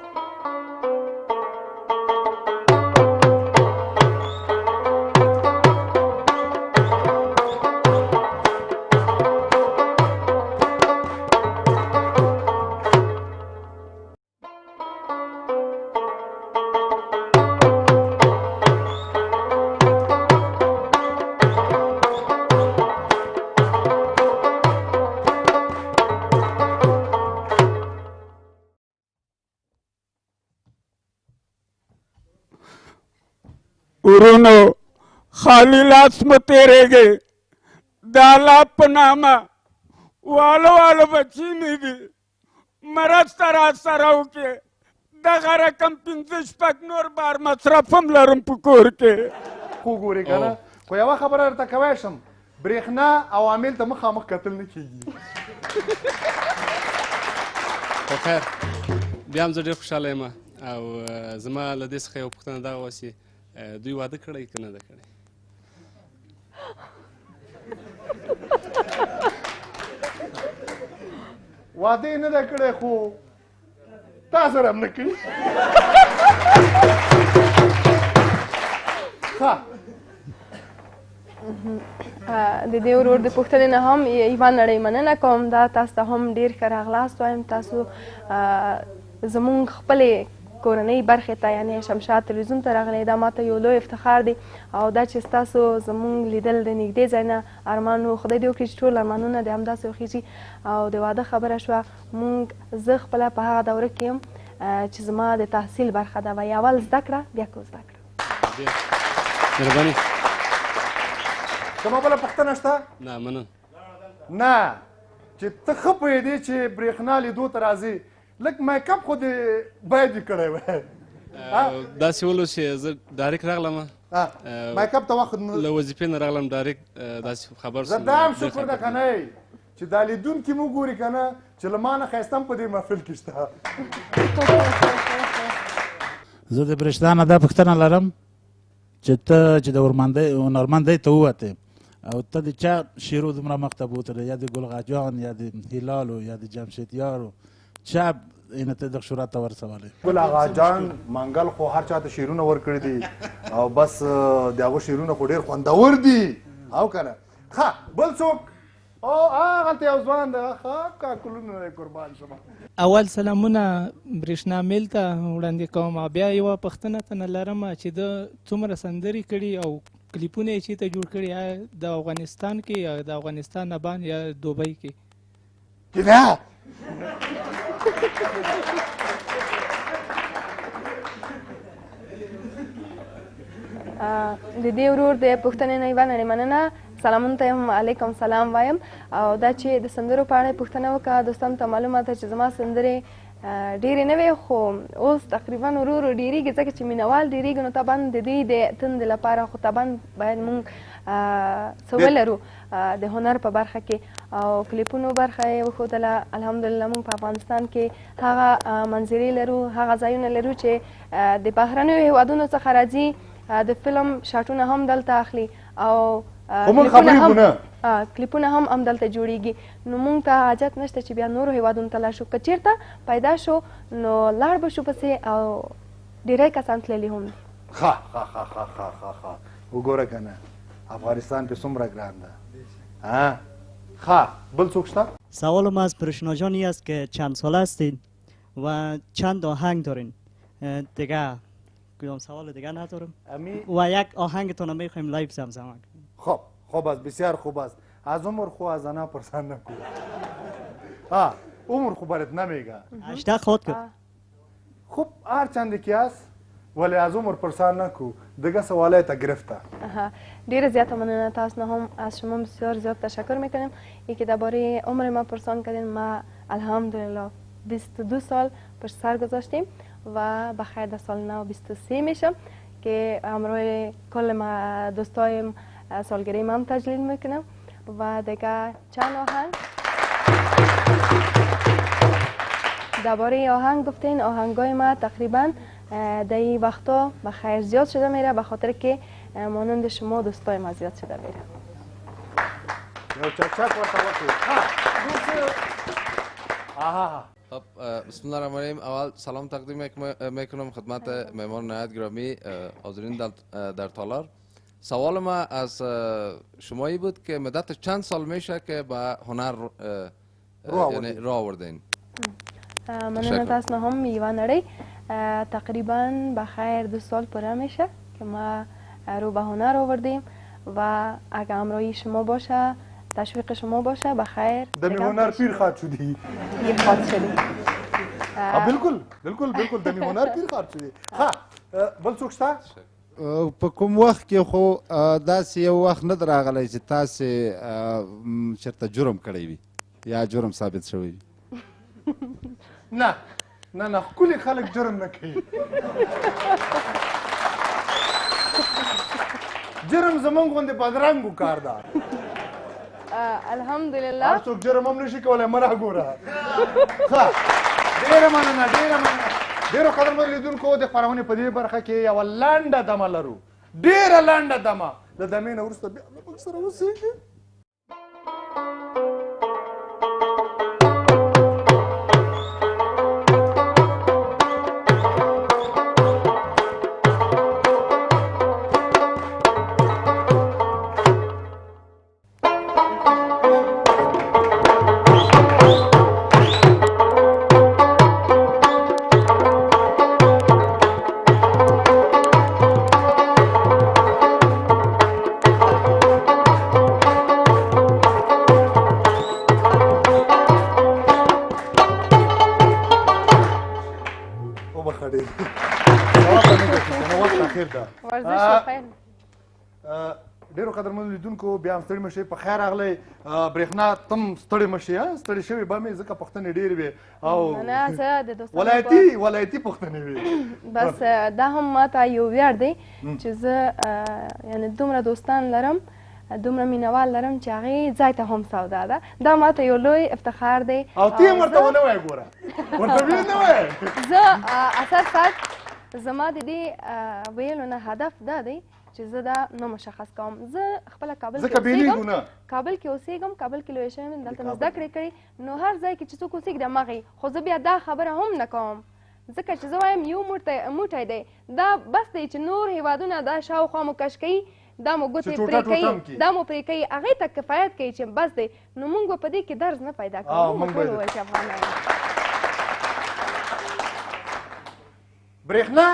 ورونو خالی لاس مه تېرېږئ دا الله په نامه واله بچي مې دي مرسته راسره وکړې دغه رقم 5-6 نور بار مصرف هم لرم په کور کې خو ګورې که نه خو یوه خبره درته کوی شم برېښنا عوامل ته مخامخ کتل نه کېږي خو خیر بیا هم زه ډېر خوشحاله یم او زما له دې څخه یوه پوښتنه دغه وسي دوی واده کړی که نه ده کړی واده یې نه ده کړی خو تا سره هم نه کوي ښه د دې ورور د پوښتنې نه هم یوه نړۍ مننه کوم دا تاسو ته هم ډېر ښه راغلاست وایم تاسو زموږ خپلې کورنۍ برخې ته یعنې شمشاد تلویزیون ته راغلی دا ماته یو لوی افتخار دی او دا چې ستاسو زموږ لیدل د نږدې ځای نه ارمان و خدای دې وکړي چې ټول ارمانونه دې همداسې وخیږي او د واده خبره شوه مونږ زه خپله په هغه دوره کې یم چې زما د تحصیل برخه ده وایي اول زده کړه بیا کو زده کړه مهرباني کومه بله پوښتنه شته نه مننه نه چې ته ښه پوهېدې چې برېښنا لیدو ته راځې لږ میک اپ خو دې باید یې کړی وی داسې ولو چې زه ډایرکټ راغلم میک اپ ته وخت له وظیفې نه راغلم ډایرکټ داسې خبر زه دا هم شکر ده که نه چې دا لیدونکي مو ګوري که نه چې له ما نه ښایسته هم په دې محفل کې شته زه د برېښنا نه دا پوښتنه لرم چې ته چې د هنرمندۍ ته ووتې او ته د چا شعرو دومره مخته بوتلی یا د ګل غاجان یا د هلالو یا د جمشید یارو چا اینه ته دغه شهرت ته ورسولی ګل آغا جان منګل خو هر چا ته شعرونه ورکړي دي او بس د هغو شعرونه خو ډېر خوندور دي او که نه ښه بل څوک او هغلته یو ځوان دی ښه کاکلونه دی قربان شمه اول سلامونه برېښنا میل ته وړاندې کوم او بیا یوه پوښتنه تنه لرم چې ده څومره سندرې کړي او کلیپونه یې چېرته جوړ کړي یا د افغانستان کې یا د افغانستان نه باندې یا دوبۍ کې کینه د دې ورور د پوښتنې نه یوه نړۍ مننه سلامونو ته هم علیکم سلام وایم او دا چې د سندرو په اړه یې پوښتنه وکړه دوستانو ته معلومه ده چې زما سندرې ډېرې نه وې خو اوس تقریبا ورو ورو ډېرېږي ځکه چې مینوال ډېرېږي نو طبعا د دوی د تندې لپاره خو طبعا باید مونږ څه ولرو د هنر په برخه کې او کلیپونو برخه یې وښودله الحمدلله مونږ په افغانستان کې هغه منظرې لرو هغه ځایونه لرو چې د بهرنیو هېوادونو څخه راځي د فلم شاټونه هم دلته اخلي او کلیپونه هم همدلته جوړیږي نو موږ ته حاجت نشته چې بیا نورو هېوادونو ته لاړ شو که چېرته پیدا شو نو لاړ به شو پسې او ډېری کسان تللي هم دي ښه وګوره که نه افغانستان پې څومره ګران ده ښه بل څوک شته سوالم از برشنا جانی است که چند ساله هستین و چند آهنگ دارین دیگه کدام سوال دیگه ندارم و یک آهنگتون میخوایم لایو زمزمه کنیم خب خوب است بسیار خوب است از عمر خو از انا پرسان نکو عمر خو برات نمیگه 18 خود کن خوب هر چندی که است ولی از عمر پرسان نکو دیگه سواله تا گرفته ډیره زیاته مننه تاسو نه هم از شما بسیار زیاد تشکر میکنیم یکی درباره عمر ما پرسان کردین ما الحمدلله 22 سال پشت سر گذاشتیم و بخیر در سال نو 23 میشم که همراه کل ما دوستایم سالگیری من تجلیل میکنم و دیگه چند آهنگ درباره آهنگ گفتین آهنگای ما تقریبا در این وقتا بخیر زیاد شده میره به خاطر که مانند شما دوستای ما زیاد شده میره خب بسم الله الرحمن الرحیم اول سلام تقدیم میکنم خدمت معمار نهایت گرامی حاضرین در تالار سوال ما از شمایی بود که مدت چند سال میشه که به هنر راه آوردین مننه تاسو نه هم یوه نړۍ تقریبا بخیر 2 سال پوره میشه که ما رو به هنر آوردیم و اگه همراهی شما باشه تشویق شما باشه بخیر دمی هنر پیر خواد شدی پیر خواد شدی بالکل دمی هنر پیر خواد شدی بل څوک شته په کوم وخت کې خو داسې یو وخت نه راغلی چې تاسې چېرته جرم کړی وي یا جرم ثابت شوی وي نه ښکلي خلک جرم نه کوي جرم زمونږ غوندې بدرنګو کار ده الحمدلله هر څوک جرم هم نشي کولی مه راګوره ښه ډېره مننه ډېرو قدرمنو لیدونکو د خپرونې په دې برخه کې یوه لنډه دمه لرو ډېره لنډه دمه د دمې نه وروسته بیا موږ سره اوسېږي ډېرو قدرمنو لیدونکو بیا هم ستړي مه شئ په خیر راغلی برېښنا تم ستړي مه شئ ستړي شوي به مې ځکه پوښتنې ډېرې وې او ولایتي پوښتنې وې بس دا هم ماته یو ویاړ دی چې زه یعنې دومره دوستان لرم دومره مینوال لرم چې هغې ځای ته هم سودا ده دا ماته یو لوی افتخار دی او ته یې ورته ونه وایې ګوره ورته ویې نه وایې زه اساسا زما د دې ویلو نه هدف دا دی چې زه دا نه مشخص کوم زه خپله کابل کې اوسېږم کابل کې لویه شوې یم دلته مې زده کړې کړې نو هر ځای کې چې څوک اوسېږي د همغې خو زه بیا دا خبره هم نه کوم ځکه چې زه وایم یو موټی دی دا بس دی چې نور هېوادونه دا شاوخوا مو کش کوي دا مو ګوتې چې ټوټه پرې ټوټه هم کوي کي. دا مو پرې کوي هغې ته کفایت کوي چې بس دی نو موږ به په دې کې درز نه پیدا کوو موږ ټول ووایو چې افغانان برېښنا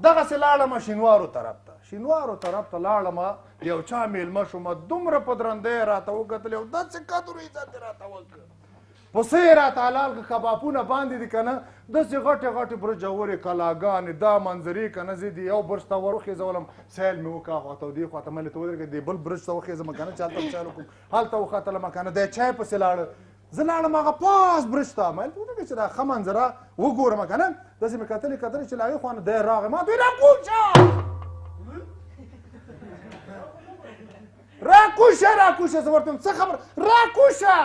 دغسې لاړمه شینوارو طرف ته شینوارو طرف ته لاړمه یو چا میلمه شومه دومره په درندی یې راته وکتل یو داسې قدر عزت یې راته وکړ پسه یې راته حلال کړه کبابونه باندې دي که نه داسې غټې غټې برجورې کلاګانې دا منظرې که نه زه د یو برج ته ور وخېځولم سیل مې وکړه خواته او دې خواته مې ته ودرېږه دې بل برج ته وخېځم که نه چې هلته سیل وکړم هلته وختلم که نه دی چای پسې لاړه زه لاړم هغه پاس برج ته ما ورته وکړه چې دا ښه منظره وګورم که نه داسې مې کتلې چې له هغې خوا نه دی راغی ما ته ویې راکوشه زه ورته څه خبره راکوشه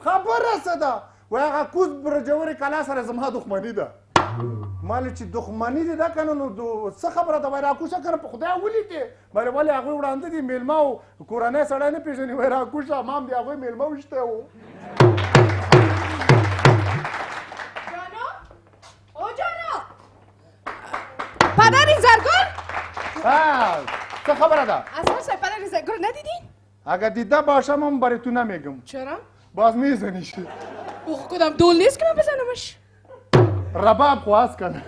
خبره څه ده وایي هغه کوز برجورې کلا سره زما دښمني ده ما ویل چې دښمني دې ده که نه نو څه خبره ده وایي راکوشه که نه په خدای ولیدې ما ویل ولې هغوی وړاندې دي میلمه او کورنی سړی نه پېژني وایي راکوشه ما هم د هغوی میلمه ویشتی و پدر زرگار څه خبره ده اصلا پدر زرگار ندیدین؟ اگر دیده باشم هم برای تو نمیگم چرا؟ باز میزنیش اوه کدام دول نیست که من بزنمش رباب خواست کنه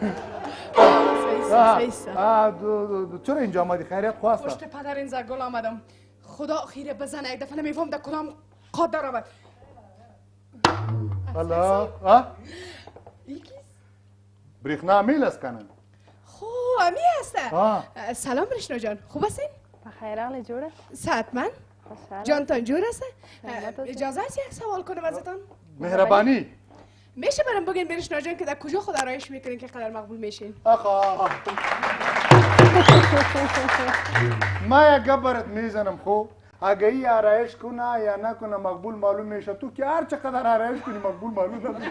سیسا چرا اینجا آمدی خیریت خواست پشت پدر این زرگال آمدم خدا خیره بزنه یک دفعه نمیفهم در کدام قادر آمد الله برېښنا میل است کنه خو امی هسته سلام برشنا جان خوب هستین؟ بخیر اغلی جوره صحتمند جانتان جور هسته؟ اجازه هست یک سوال کنم ازتان؟ مهربانی میشه برام بگین برشنا جان که در کجا خود آرایش میکنین که قدر مقبول میشین؟ آخا ما یک گبرت میزنم خو اگه ای آرایش کنه یا نکنه مقبول معلوم میشه تو که هر چقدر آرایش کنی مقبول معلوم نمیشه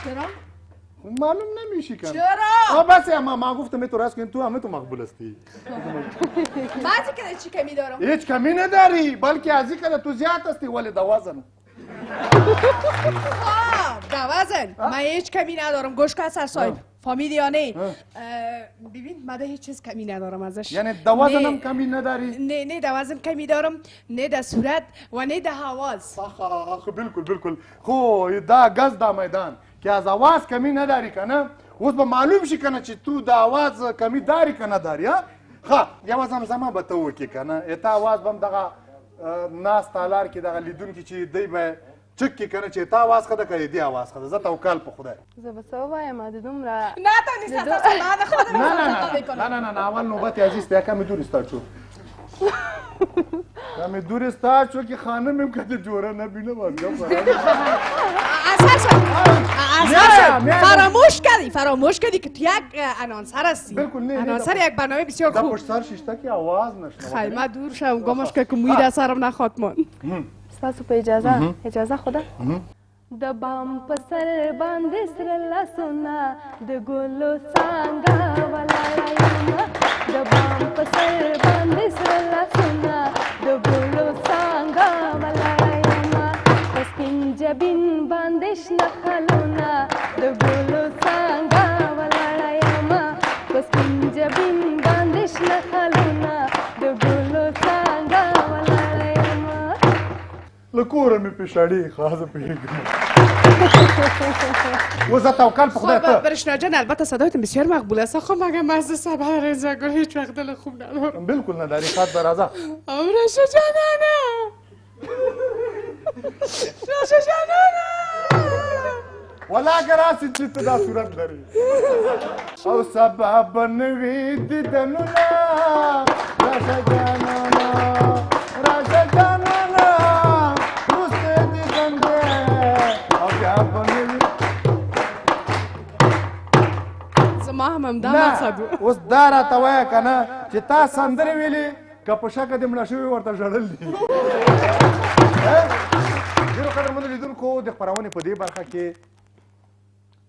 چرا؟ معلوم نمیشی کنه چرا؟ بس ما گفتم تو راست کنی تو همه تو مقبول هستی بعضی که چی کمی دارم؟ هیچ کمی نداری بلکه ازی که تو زیاد هستی ولی دوازن دوازن من هیچ کمی ندارم گوشکا سرسایب فامیلیانه ببین من هیچ چیز کمی ندارم ازش یعنی دوازن هم کمی نداری؟ نه دوازن کمی دارم نه در صورت و نه در حواس بالکل خو دا گز دا میدان که از آواز کمی نداری کنه اوس به معلوم شي کنه چې تو د آواز کمی داری کنه داری ها یو زمزمه به ته وکړي کنه اته آواز به هم دغه ناس تالار کې دغه لیدونکي چې دی به چک کې کنه چې ته آواز ښه ده که دې آواز ښه ده زه توکل په خدای زه به څه ووایم د دومره نه تا نیست نه اول نوبت عزیز ته کمی دور استاد شو کمی دور استاد شو که خانمم که جوره نبینه فراموش کردی که تو یک انانسر هستی انانسر یک برنامه بسیار خوب در پشت سر شیشته که آواز نشنه خیلی من دور شم گمش که موی در سرم نخواد من ستاسو په اجازه خوده د بام په سر باندې سره لاسونه د ګلو څانګه ولاړه یم د بام په سر باندې سره لاسونه د ګلو څانګه ولاړه یم په سپین جبین باندې شنه خالونه د ګلو څانګه ولاړه یم په سپین جبین باندې شنه خالونه د ګلو څانګه ولاړه یم له کوره مې پیشاړي خاصه پیږم اوس توکل په خدای ته برشنا جان البته صدایتون بسیار مقبول است خب مگه مزد صبر رضاگل هیچ وقت دل خوب ندارم بالکل نداری خط برازه رشا جانانه رشا جانانه ولا اگر راسي چې ته دا صورت لري او سبب نوي دیدنونه رشا جانانه رشا جانانه روسته دیدنده او بیا بنوي زما هم دا مقصد اوس دا راته وایه که نه چې تا سندرې ویلې که په شکه دې مړه شوي ورته ژړل دي ډېرو قدرمنو لیدونکو د خپرونې په دې برخه کې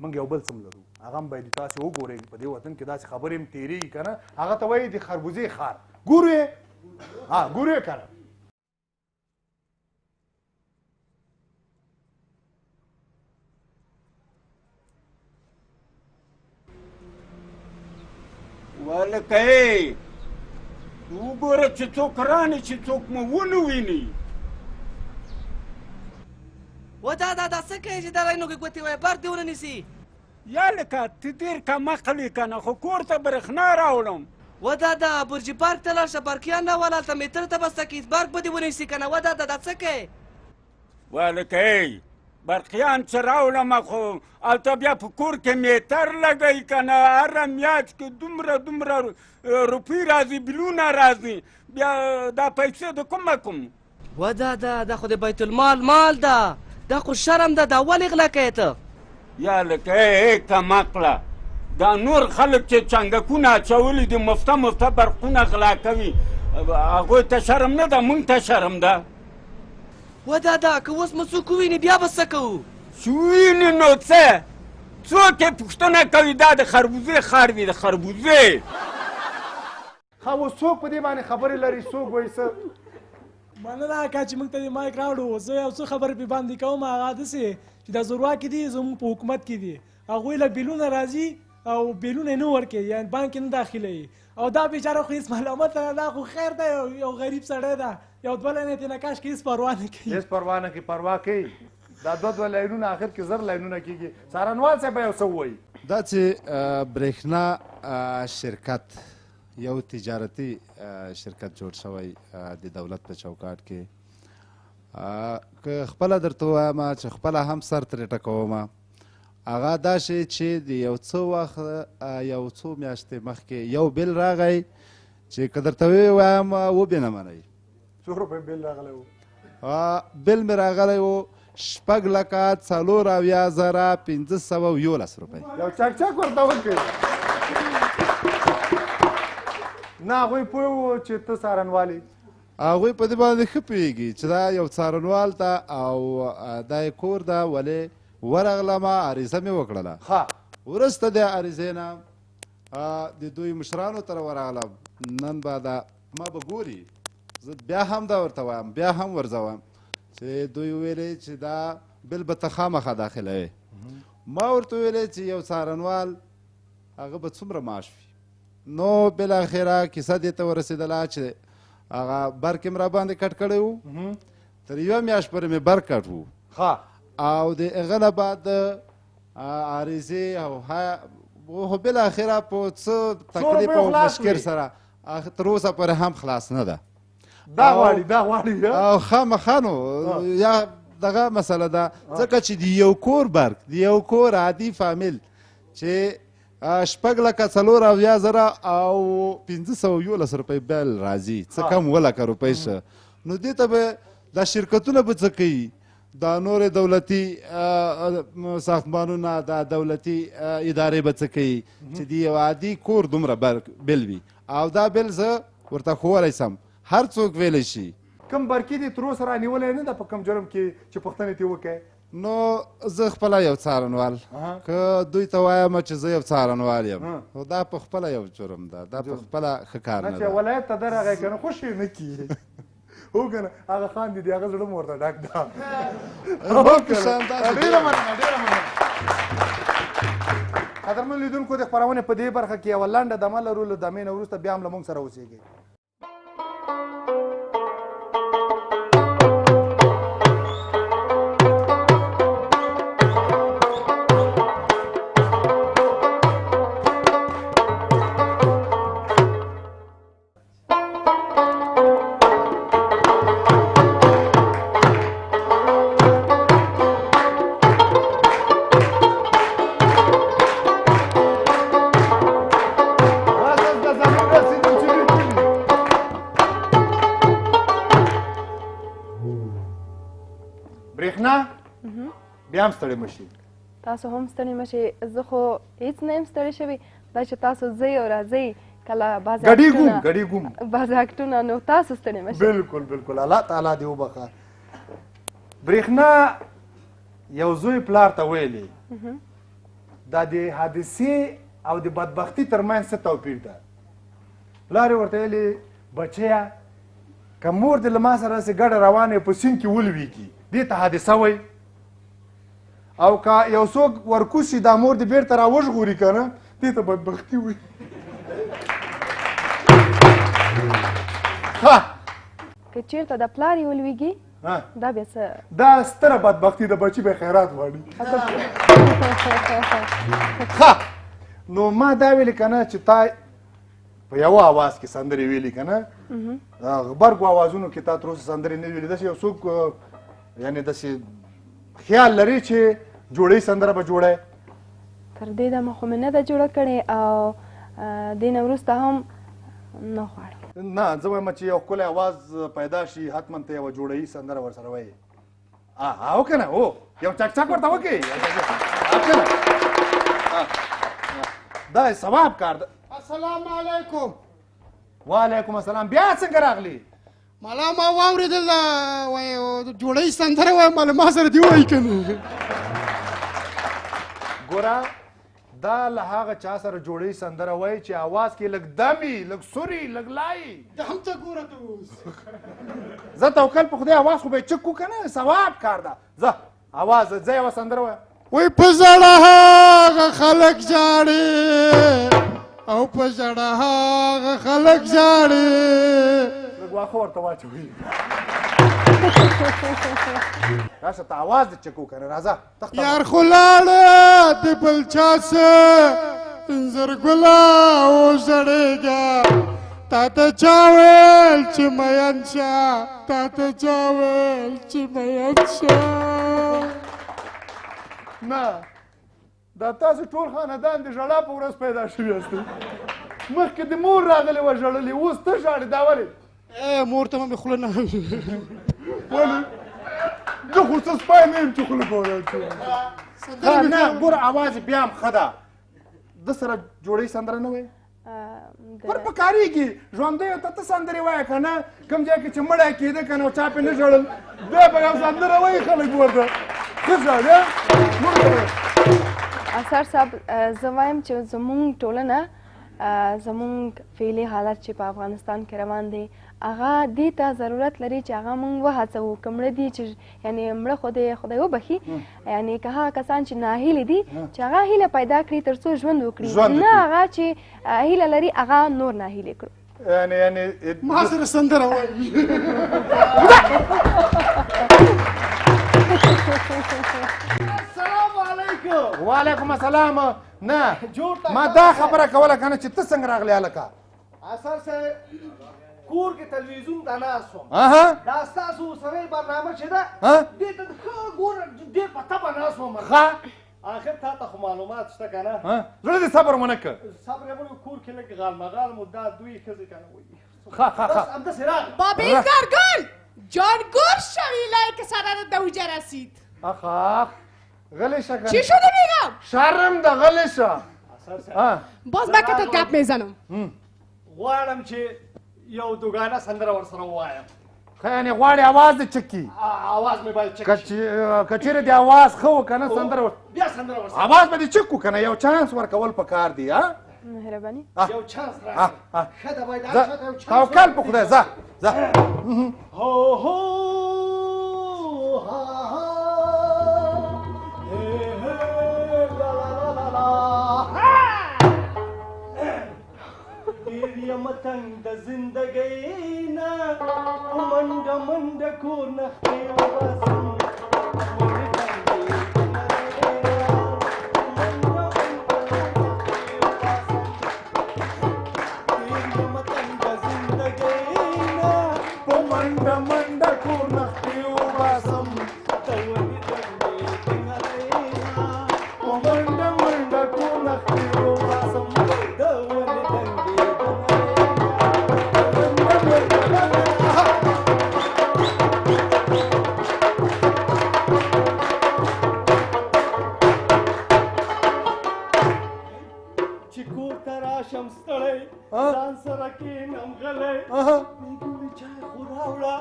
موږ یو بل څه لرو هغه هم باید تاسې وګورئ په دې وطن کې داسې خبرې هم تېرېږي که نه هغه ته وایي د خربوزې خار ګورو یې ګورو یې که نه ولکه وګوره چې څوک رانه چې څوک مو ونه ویني. و دا څه کوې چې دا رینو کې ګوتې وایي برق دې ونه نیسي؟ یا لکه ته ډېر کمعقل یې که نه خو کور ته برېښنا راوړم. و دا برج پارک ته لاړ شه برقیان راوله هلته میټر ته بسته کړي برق به دې ونیسي که نه. و دا څه کوې؟ ولکه برقیان چې راوړم خو هلته بیا په کور کې میټر لګوي که نه هره میاشت کې دومره روپۍ راځي بلونه راځي بیا دا پیسې د کومه کوم؟ و دا خو د بیت المال مال ده دا خو شرم ده دا ولې غلا کوې ته؟ یا لکه کمعقله دا نور خلک چې چنګکونه اچولي دي مفته برقونه غلا کوي هغوی ته شرم نه ده موږ ته شرم ده. و دا که اوس مو څوک وویني بیا به څه کوو؟ چې وویني نو څه څوک یې پوښتنه کوي دا د خربوزې ښار دی د خربوزې. ښه اوس څوک په دې باندې خبرې لري څوک وایي څه؟ مننه اکا چې موږ ته دې مایک راوړو زه یو څه خبرې پې باندې کوم هغه داسې چې دا زورواکې دي زموږ په حکومت کې دي هغوی له بیلونه راځي او بیلونه یې نه ورکوي یعنې بانک یې نه داخلوي او دا بیچاره خو هېڅ ملامت نه دا خو خیر دی یو غریب سړی ده یو دوه لاینه ترې نه کاش کې هېڅ پروا نه کوي. هېڅ پروا نه کوي پروا کوي دا دوه لاینونه آخر کې زر لاینونه کېږي. څارنوال صاحب به یو څه ووایي. دا چې برېښنا شرکت یو تجارتي شرکت جوړ شوی د دولت په چوکاټ کې که خپله درته ووایم چې خپله هم سر ترې ټکوم هغه دا شی چې د یو څه وخت یو څو میاشتې مخکې یو بیل راغی چې که درته ووایم وبې نه منئ. څو روپۍ بیل راغلی و؟ بیل مې راغلی و 6,94,511 روپۍ. یو چک ورته وکړئ. نه هغوی پوه وو چې ته څارنوال یې؟ هغوی په دې باندې ښه پوهېږي چې دا یو څارنوال ته او دا یې کور ده ولې ورغلمه عریضه مې وکړله. وروسته د عریضې نه د دوی مشرانو ته ورغلم نن به دا ما به ګوري زه بیا هم دا ورته وایم بیا هم ورځوم چې دوی ویلې چې دا بل به ته خامخا داخلوې. ما ورته ویلې چې یو څارنوال هغه به څومره معاش وي نو بالاخره کیسه دې ته ورسېدله چې هغه برق یې م راباندې کټ کړی و تر یوه میاشت پورې مې برق کټ و او د هغه نه بعد عریضې او خو بالاخره په څه تکلیف او مشکل سره تر اوسه پورې هم خلاص نه ده. دا غواړي او خامخا نو یا دغه مسله ده ځکه چې د یو کور برق د یو کور عادي فامیل چې 6,04,000 او 511 روپۍ بیل راځي څه کم 2,00,000 روپۍ شه نو دې ته به دا شرکتونه به څه کوي دا نورې دولتي ساختمانونه دا دولتي ادارې به څه کوي چې د یو عادي کور دومره بیل وي او دا بیل زه ورته ښوولی سم هر څوک ویلی شي. کوم برقي دې تر اوسه رانیولی نه ده په کوم جرم کې چې پوښتنې ترې وکړې؟ نو زه خپله یو څارنوال که دوی ته وایم چې زه یو څارنوال یم خو دا په خپله یو جرم ده دا په خپله ښه کار نه ده. چې ولایت ته درغی که نه خوښ یې نه کیږي هو که نه هغه خاندي دی هغه زړه م ورته ډک ده. ډېره مننه قدرمن لیدونکو د خپرونې په دې برخه کې یوه لنډه دمه لرو له دمې نه وروسته بیا هم له موږ سره اوسېږئ. بیا هم ستړی مشي. تاسو هم ستړي مشئ زه خو هېڅ نه یم ستړی شوې دا چې تاسو ځئ او راځئ کله بعض اکټونه نو تاسو ستړي مشئ. بلکل الله تعالی دې وبخه. برېښنا یو زوی پلار ته ویلې دا د حادثې او د بدبختي ترمنځ څه توپیر ده؟ پلار یې ورته ویلې بچیه که مور دې له ما سره داسې ګډه روانه په سیند کې ولویږي دې ته حادثه وایي او که یو څوک ورکوس شي دا مور دې بېرته راوژغوري که نه دې ته بدبختي وایي. که چېرته د پلار یې ولویږي دا بیا څه دا ستره بدبختي د بچي به خیرات غواړي نو ما دا ویلې که نه چې تا په یوه اواز کې سندرې ویلي که نه غبرګو اوازونو کې تا تر اوسه سندرې نه ویلي داسې یو څوک یعنې داسې خیال لري چې جوړی سندره به جوړی تر دې دمه خو مې نه ده جوړه کړې او دې نه وروسته هم نه غواړم نه زه وایم چې یو ښکلی اواز پیدا شي حتما ته یوه جوړوي سندره ورسره وایي او که نه هو یو چک چک ورته وکړئ دا ثواب کار ده السلام علیکم وعلیکم السلام بیا څنګه راغلی ملا ما واورېدل جوړی سندره وایم ماله ما سره دې وایي که نه ګوره دا له هغه چا سره جوړی سندره وایي چې اواز کې لږ دمي لږ سوري لږ لایي دا هم ته ګوره ته اوس زه توکل په خدای اواز خو به یې چک کړو که نه ثواب کار ده زه اواز زه یوه سندره وایم وای په زړه هغه خلک ژاړي او په زړه هغه خلک ژاړي لږ واښه ورته واچوي راشه ته اواز دې چکو که نه راځه یار خو لاړه د بل چا څه زرګله وژړېږه تا ته چا ویل چې مین شه تا ته چا ویل چې مین شه نه دا تاسو ټول خاندان د ژړا په ورځ پیدا شوي یاستئ مخکې د مور راغلې وه ژړلې اوس ته ژاړې دا ولې مور ته مې خوله نه ولې زه خو څه سپی نه یم چې خوله به ولاړ نه ګوره اواز یې بیا هم ښه ده ده سره جوړی سندره نه وایي ور پکارېږي ژوندیو ته ته سندرې وایه که نه کوم ځای کې چې مړی کېده که نه او چا پې نه ژړل بیا به یو سندره وایي خلک ورته ښه ژاړي اثر صاحب زه وایم چې زموږ ټولنه زموږ فعلي حالت چې په افغانستان کې روان دی هغه دې ته ضرورت لري چې هغه موږ وهڅوو که مړه دي چې یعنې مړه خدای وبخي یعنې که هغه کسان چې ناهیلې دي چې هغه هیله پیدا کړي تر څو ژوند وکړي نه هغه چې هیله لري هغه نور ناهیلې کړو یعنې ما سره سندره وایي السلام علیکم وعلیکم السلام نه ما دا خبره کوله که نه چې ته څنګه راغلی هلکه اثر صاحب کور کې تلویزیون ته ناست وم دا ستاسو اوسنۍ برنامه چې ده دې ته ښه ګوره ډېر په طبع ناست وم آخر تا ته خو معلومات شته که نه زړه دې صبر ونه کړ صبر یې ونه کور کې لږ غالمغال مو دا دوی ښځې که نه وایي بس همداسې راغله بابیزگارگل جانگور شوی که سرانت به اوجه رسید آخ غلی شا چی شده میگم؟ شرم ده غلی شا باز من که تو گپ میزنم غواړم چې یو دوګانه سندره ورسره ووایم ښه یعنې غواړې اواز دې چک کي اواز مې باید چک که چیرې دې اواز ښه و که نه سندره بیا سندره ورسره اواز به دې چک و که نه یو چانس ورکول پکار دی مهرباني یو چانس راکړه ښه ده باید هر چاته یو چانس توکل په خدای ځه ځه هو هو ها ها یم تنگ د زندګۍ نه منډه منډه کور نختې وباسم منډه منډه کور نختې وباسم منډه منډه کور نختې وباسم ځان سره کښېنم غلی میګلي چای خو راوړه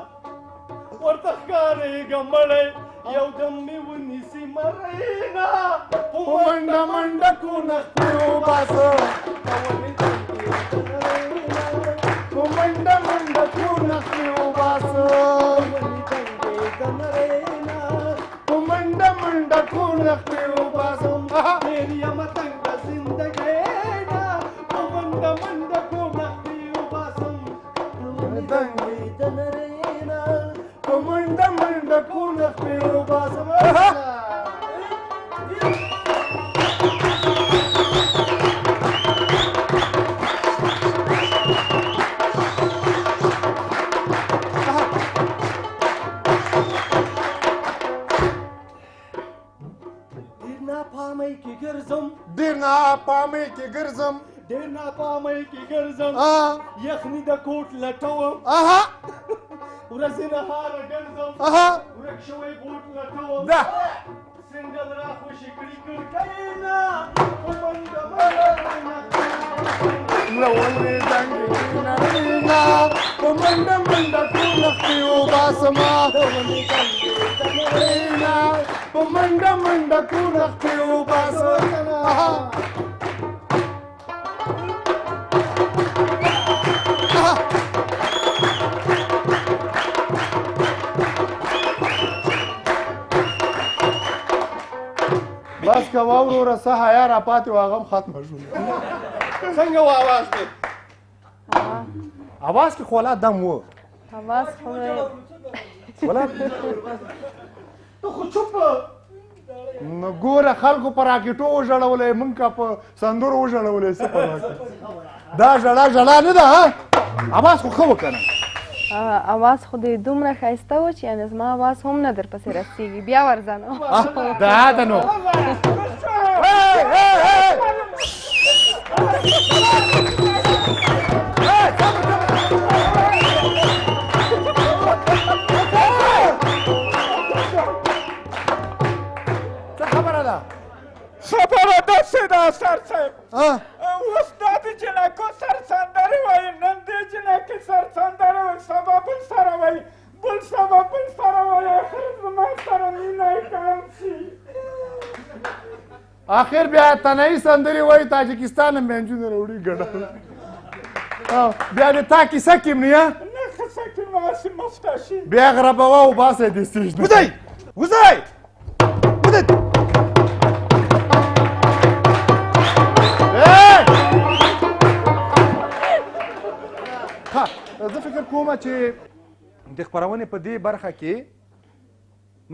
ورته ښکارېږم مړی یو دم مې ونیسي مرینه په منډه منډه کونه خپلې وباسه په منډه منډه کونه خپلې وباسه په منډه منډه کونه خپلې وباسم ډېر یمه تنګ د زندګۍ نه په منډه منډه کونه خپلې وباسم دنګې د نرینا په منډه منډه کونه خپې وباسم ډېر ناپامۍ کې ګرځم ډېر ناپامۍ کې ګرځم یخني د کوټ لټوم ورځې نهاره ګرځم ورک شوی بوټ لټوم سنډل را خوشې کړي کړکۍ نه په منډه لولې دنګې نرینا په منډه منډه ټوله خپې وباسمه نرینا په منډه منډه ټوله خپې وباسمه بس که واوروره څه حیا را پاتې و هغه هم ختمه شو څنګه و اواز کې اواز کې خو لا دم و اواز خو ولا ته خو چوپ نو ګوره خلکو په راکېټو وژړولی موږ که په سندرو وژړولی څه پروا کوي دا ژړا ژړا نه ده اواز خو ښه و که نه اواز خو دې دومره ښایسته و چې یعنې زما اواز هم نه در پسې رسېږي بیا ورځه نو دا ده نو څه خبره ده خبره داسې ده سر صاحب اوس دا د جنکو سر سندرې وایي نن دې جنکې سر سندرې وایي سبا بل سره وایي بل سبا بل سره وایي اخر زما سره مینه یې کم شي آخر بیا تنهایی سندرې وایي تاجکستان هم بینجونه راوړي ګډه بیا د تا کیسه کې نه نه قصه کې ماسې مفته شي بیا غربوه وباسئ د سټیج نه وځئ وځئ وځئ زه فکر کوم چې د خپرونې په دې برخه کې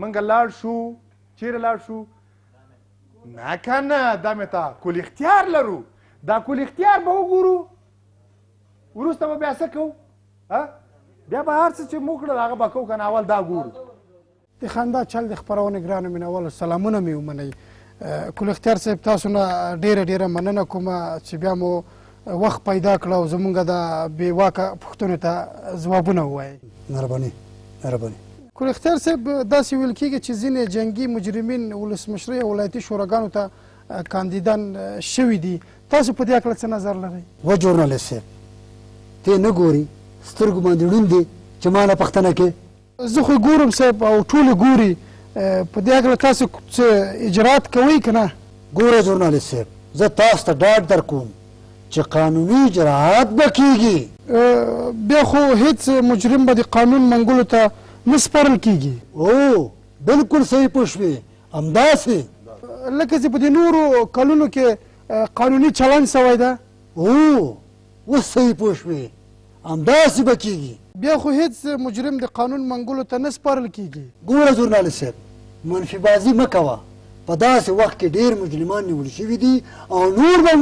موږ لاړ شو چیرې لاړ شو نه که نه دا مې ته کل اختیار لرو دا کل اختیار به وګورو وروسته به بیا څه کوو بیا به هر څه چې موږ کړل هغه به کوو که نه اول دا ګورو د خندا چل د خپرونې ګرانو مینوالو سلامونه مې ومنئ کل اختیار صاحب تاسو نه ډېره ډېره مننه کومه چې بیا مو وخت پیدا کړه او زمونږ د بې واکه پوښتنو ته ځوابونه ووایئ مهرباني مهرباني کل اختیار صاحب داسې ویل کېږي چې ځینې جنګي مجرمین ولسمشرۍ او ولایتي شوراګانو ته کاندیدان شوي دي تاسو په دې هکله څه نظر لرئ و ژورنالست صاحب ته نه ګوري سترګو باندې ړوند دی چې ما نه پوښتنه کې زه خو ګورم صاحب او ټولې ګوري په دې هکله تاسو څه اجرات کوئ که نه ګوره ژورنالست صاحب زه تاسو ته ډاډ در کوم چې قانوني اجراات به کېږي بیا خو هیڅ مجرم به د قانون منګولو ته نه سپارل کېږي او بلکل صحیح پوه شوې همداسې لکه چې په دې نورو کلونو کې قانوني چلند سوی ده اوس صحیح پوه شوې همداسې به کېږي بیا خو هیڅ مجرم د قانون منګولو ته نه سپارل کېږي ګوره ژورنالست صاحب منفي بازي مه کوه په داسې وخت کې ډېر مجرمان نیول شوي دي او نور به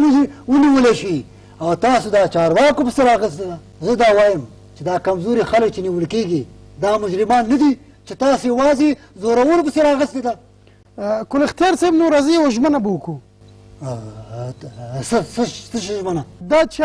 ونیولی شي او تاسو دا چارواکو پسې راغسته ده زه دا وایم چې دا کمزوري خلک چې نیول کېږي دا مجرمان نه دي چې تاسو یوازې زورولو پسې راغستې ده کل اختیار صاحب نو راځي یوه ژمنه به وکړو څه ژمنه دا چې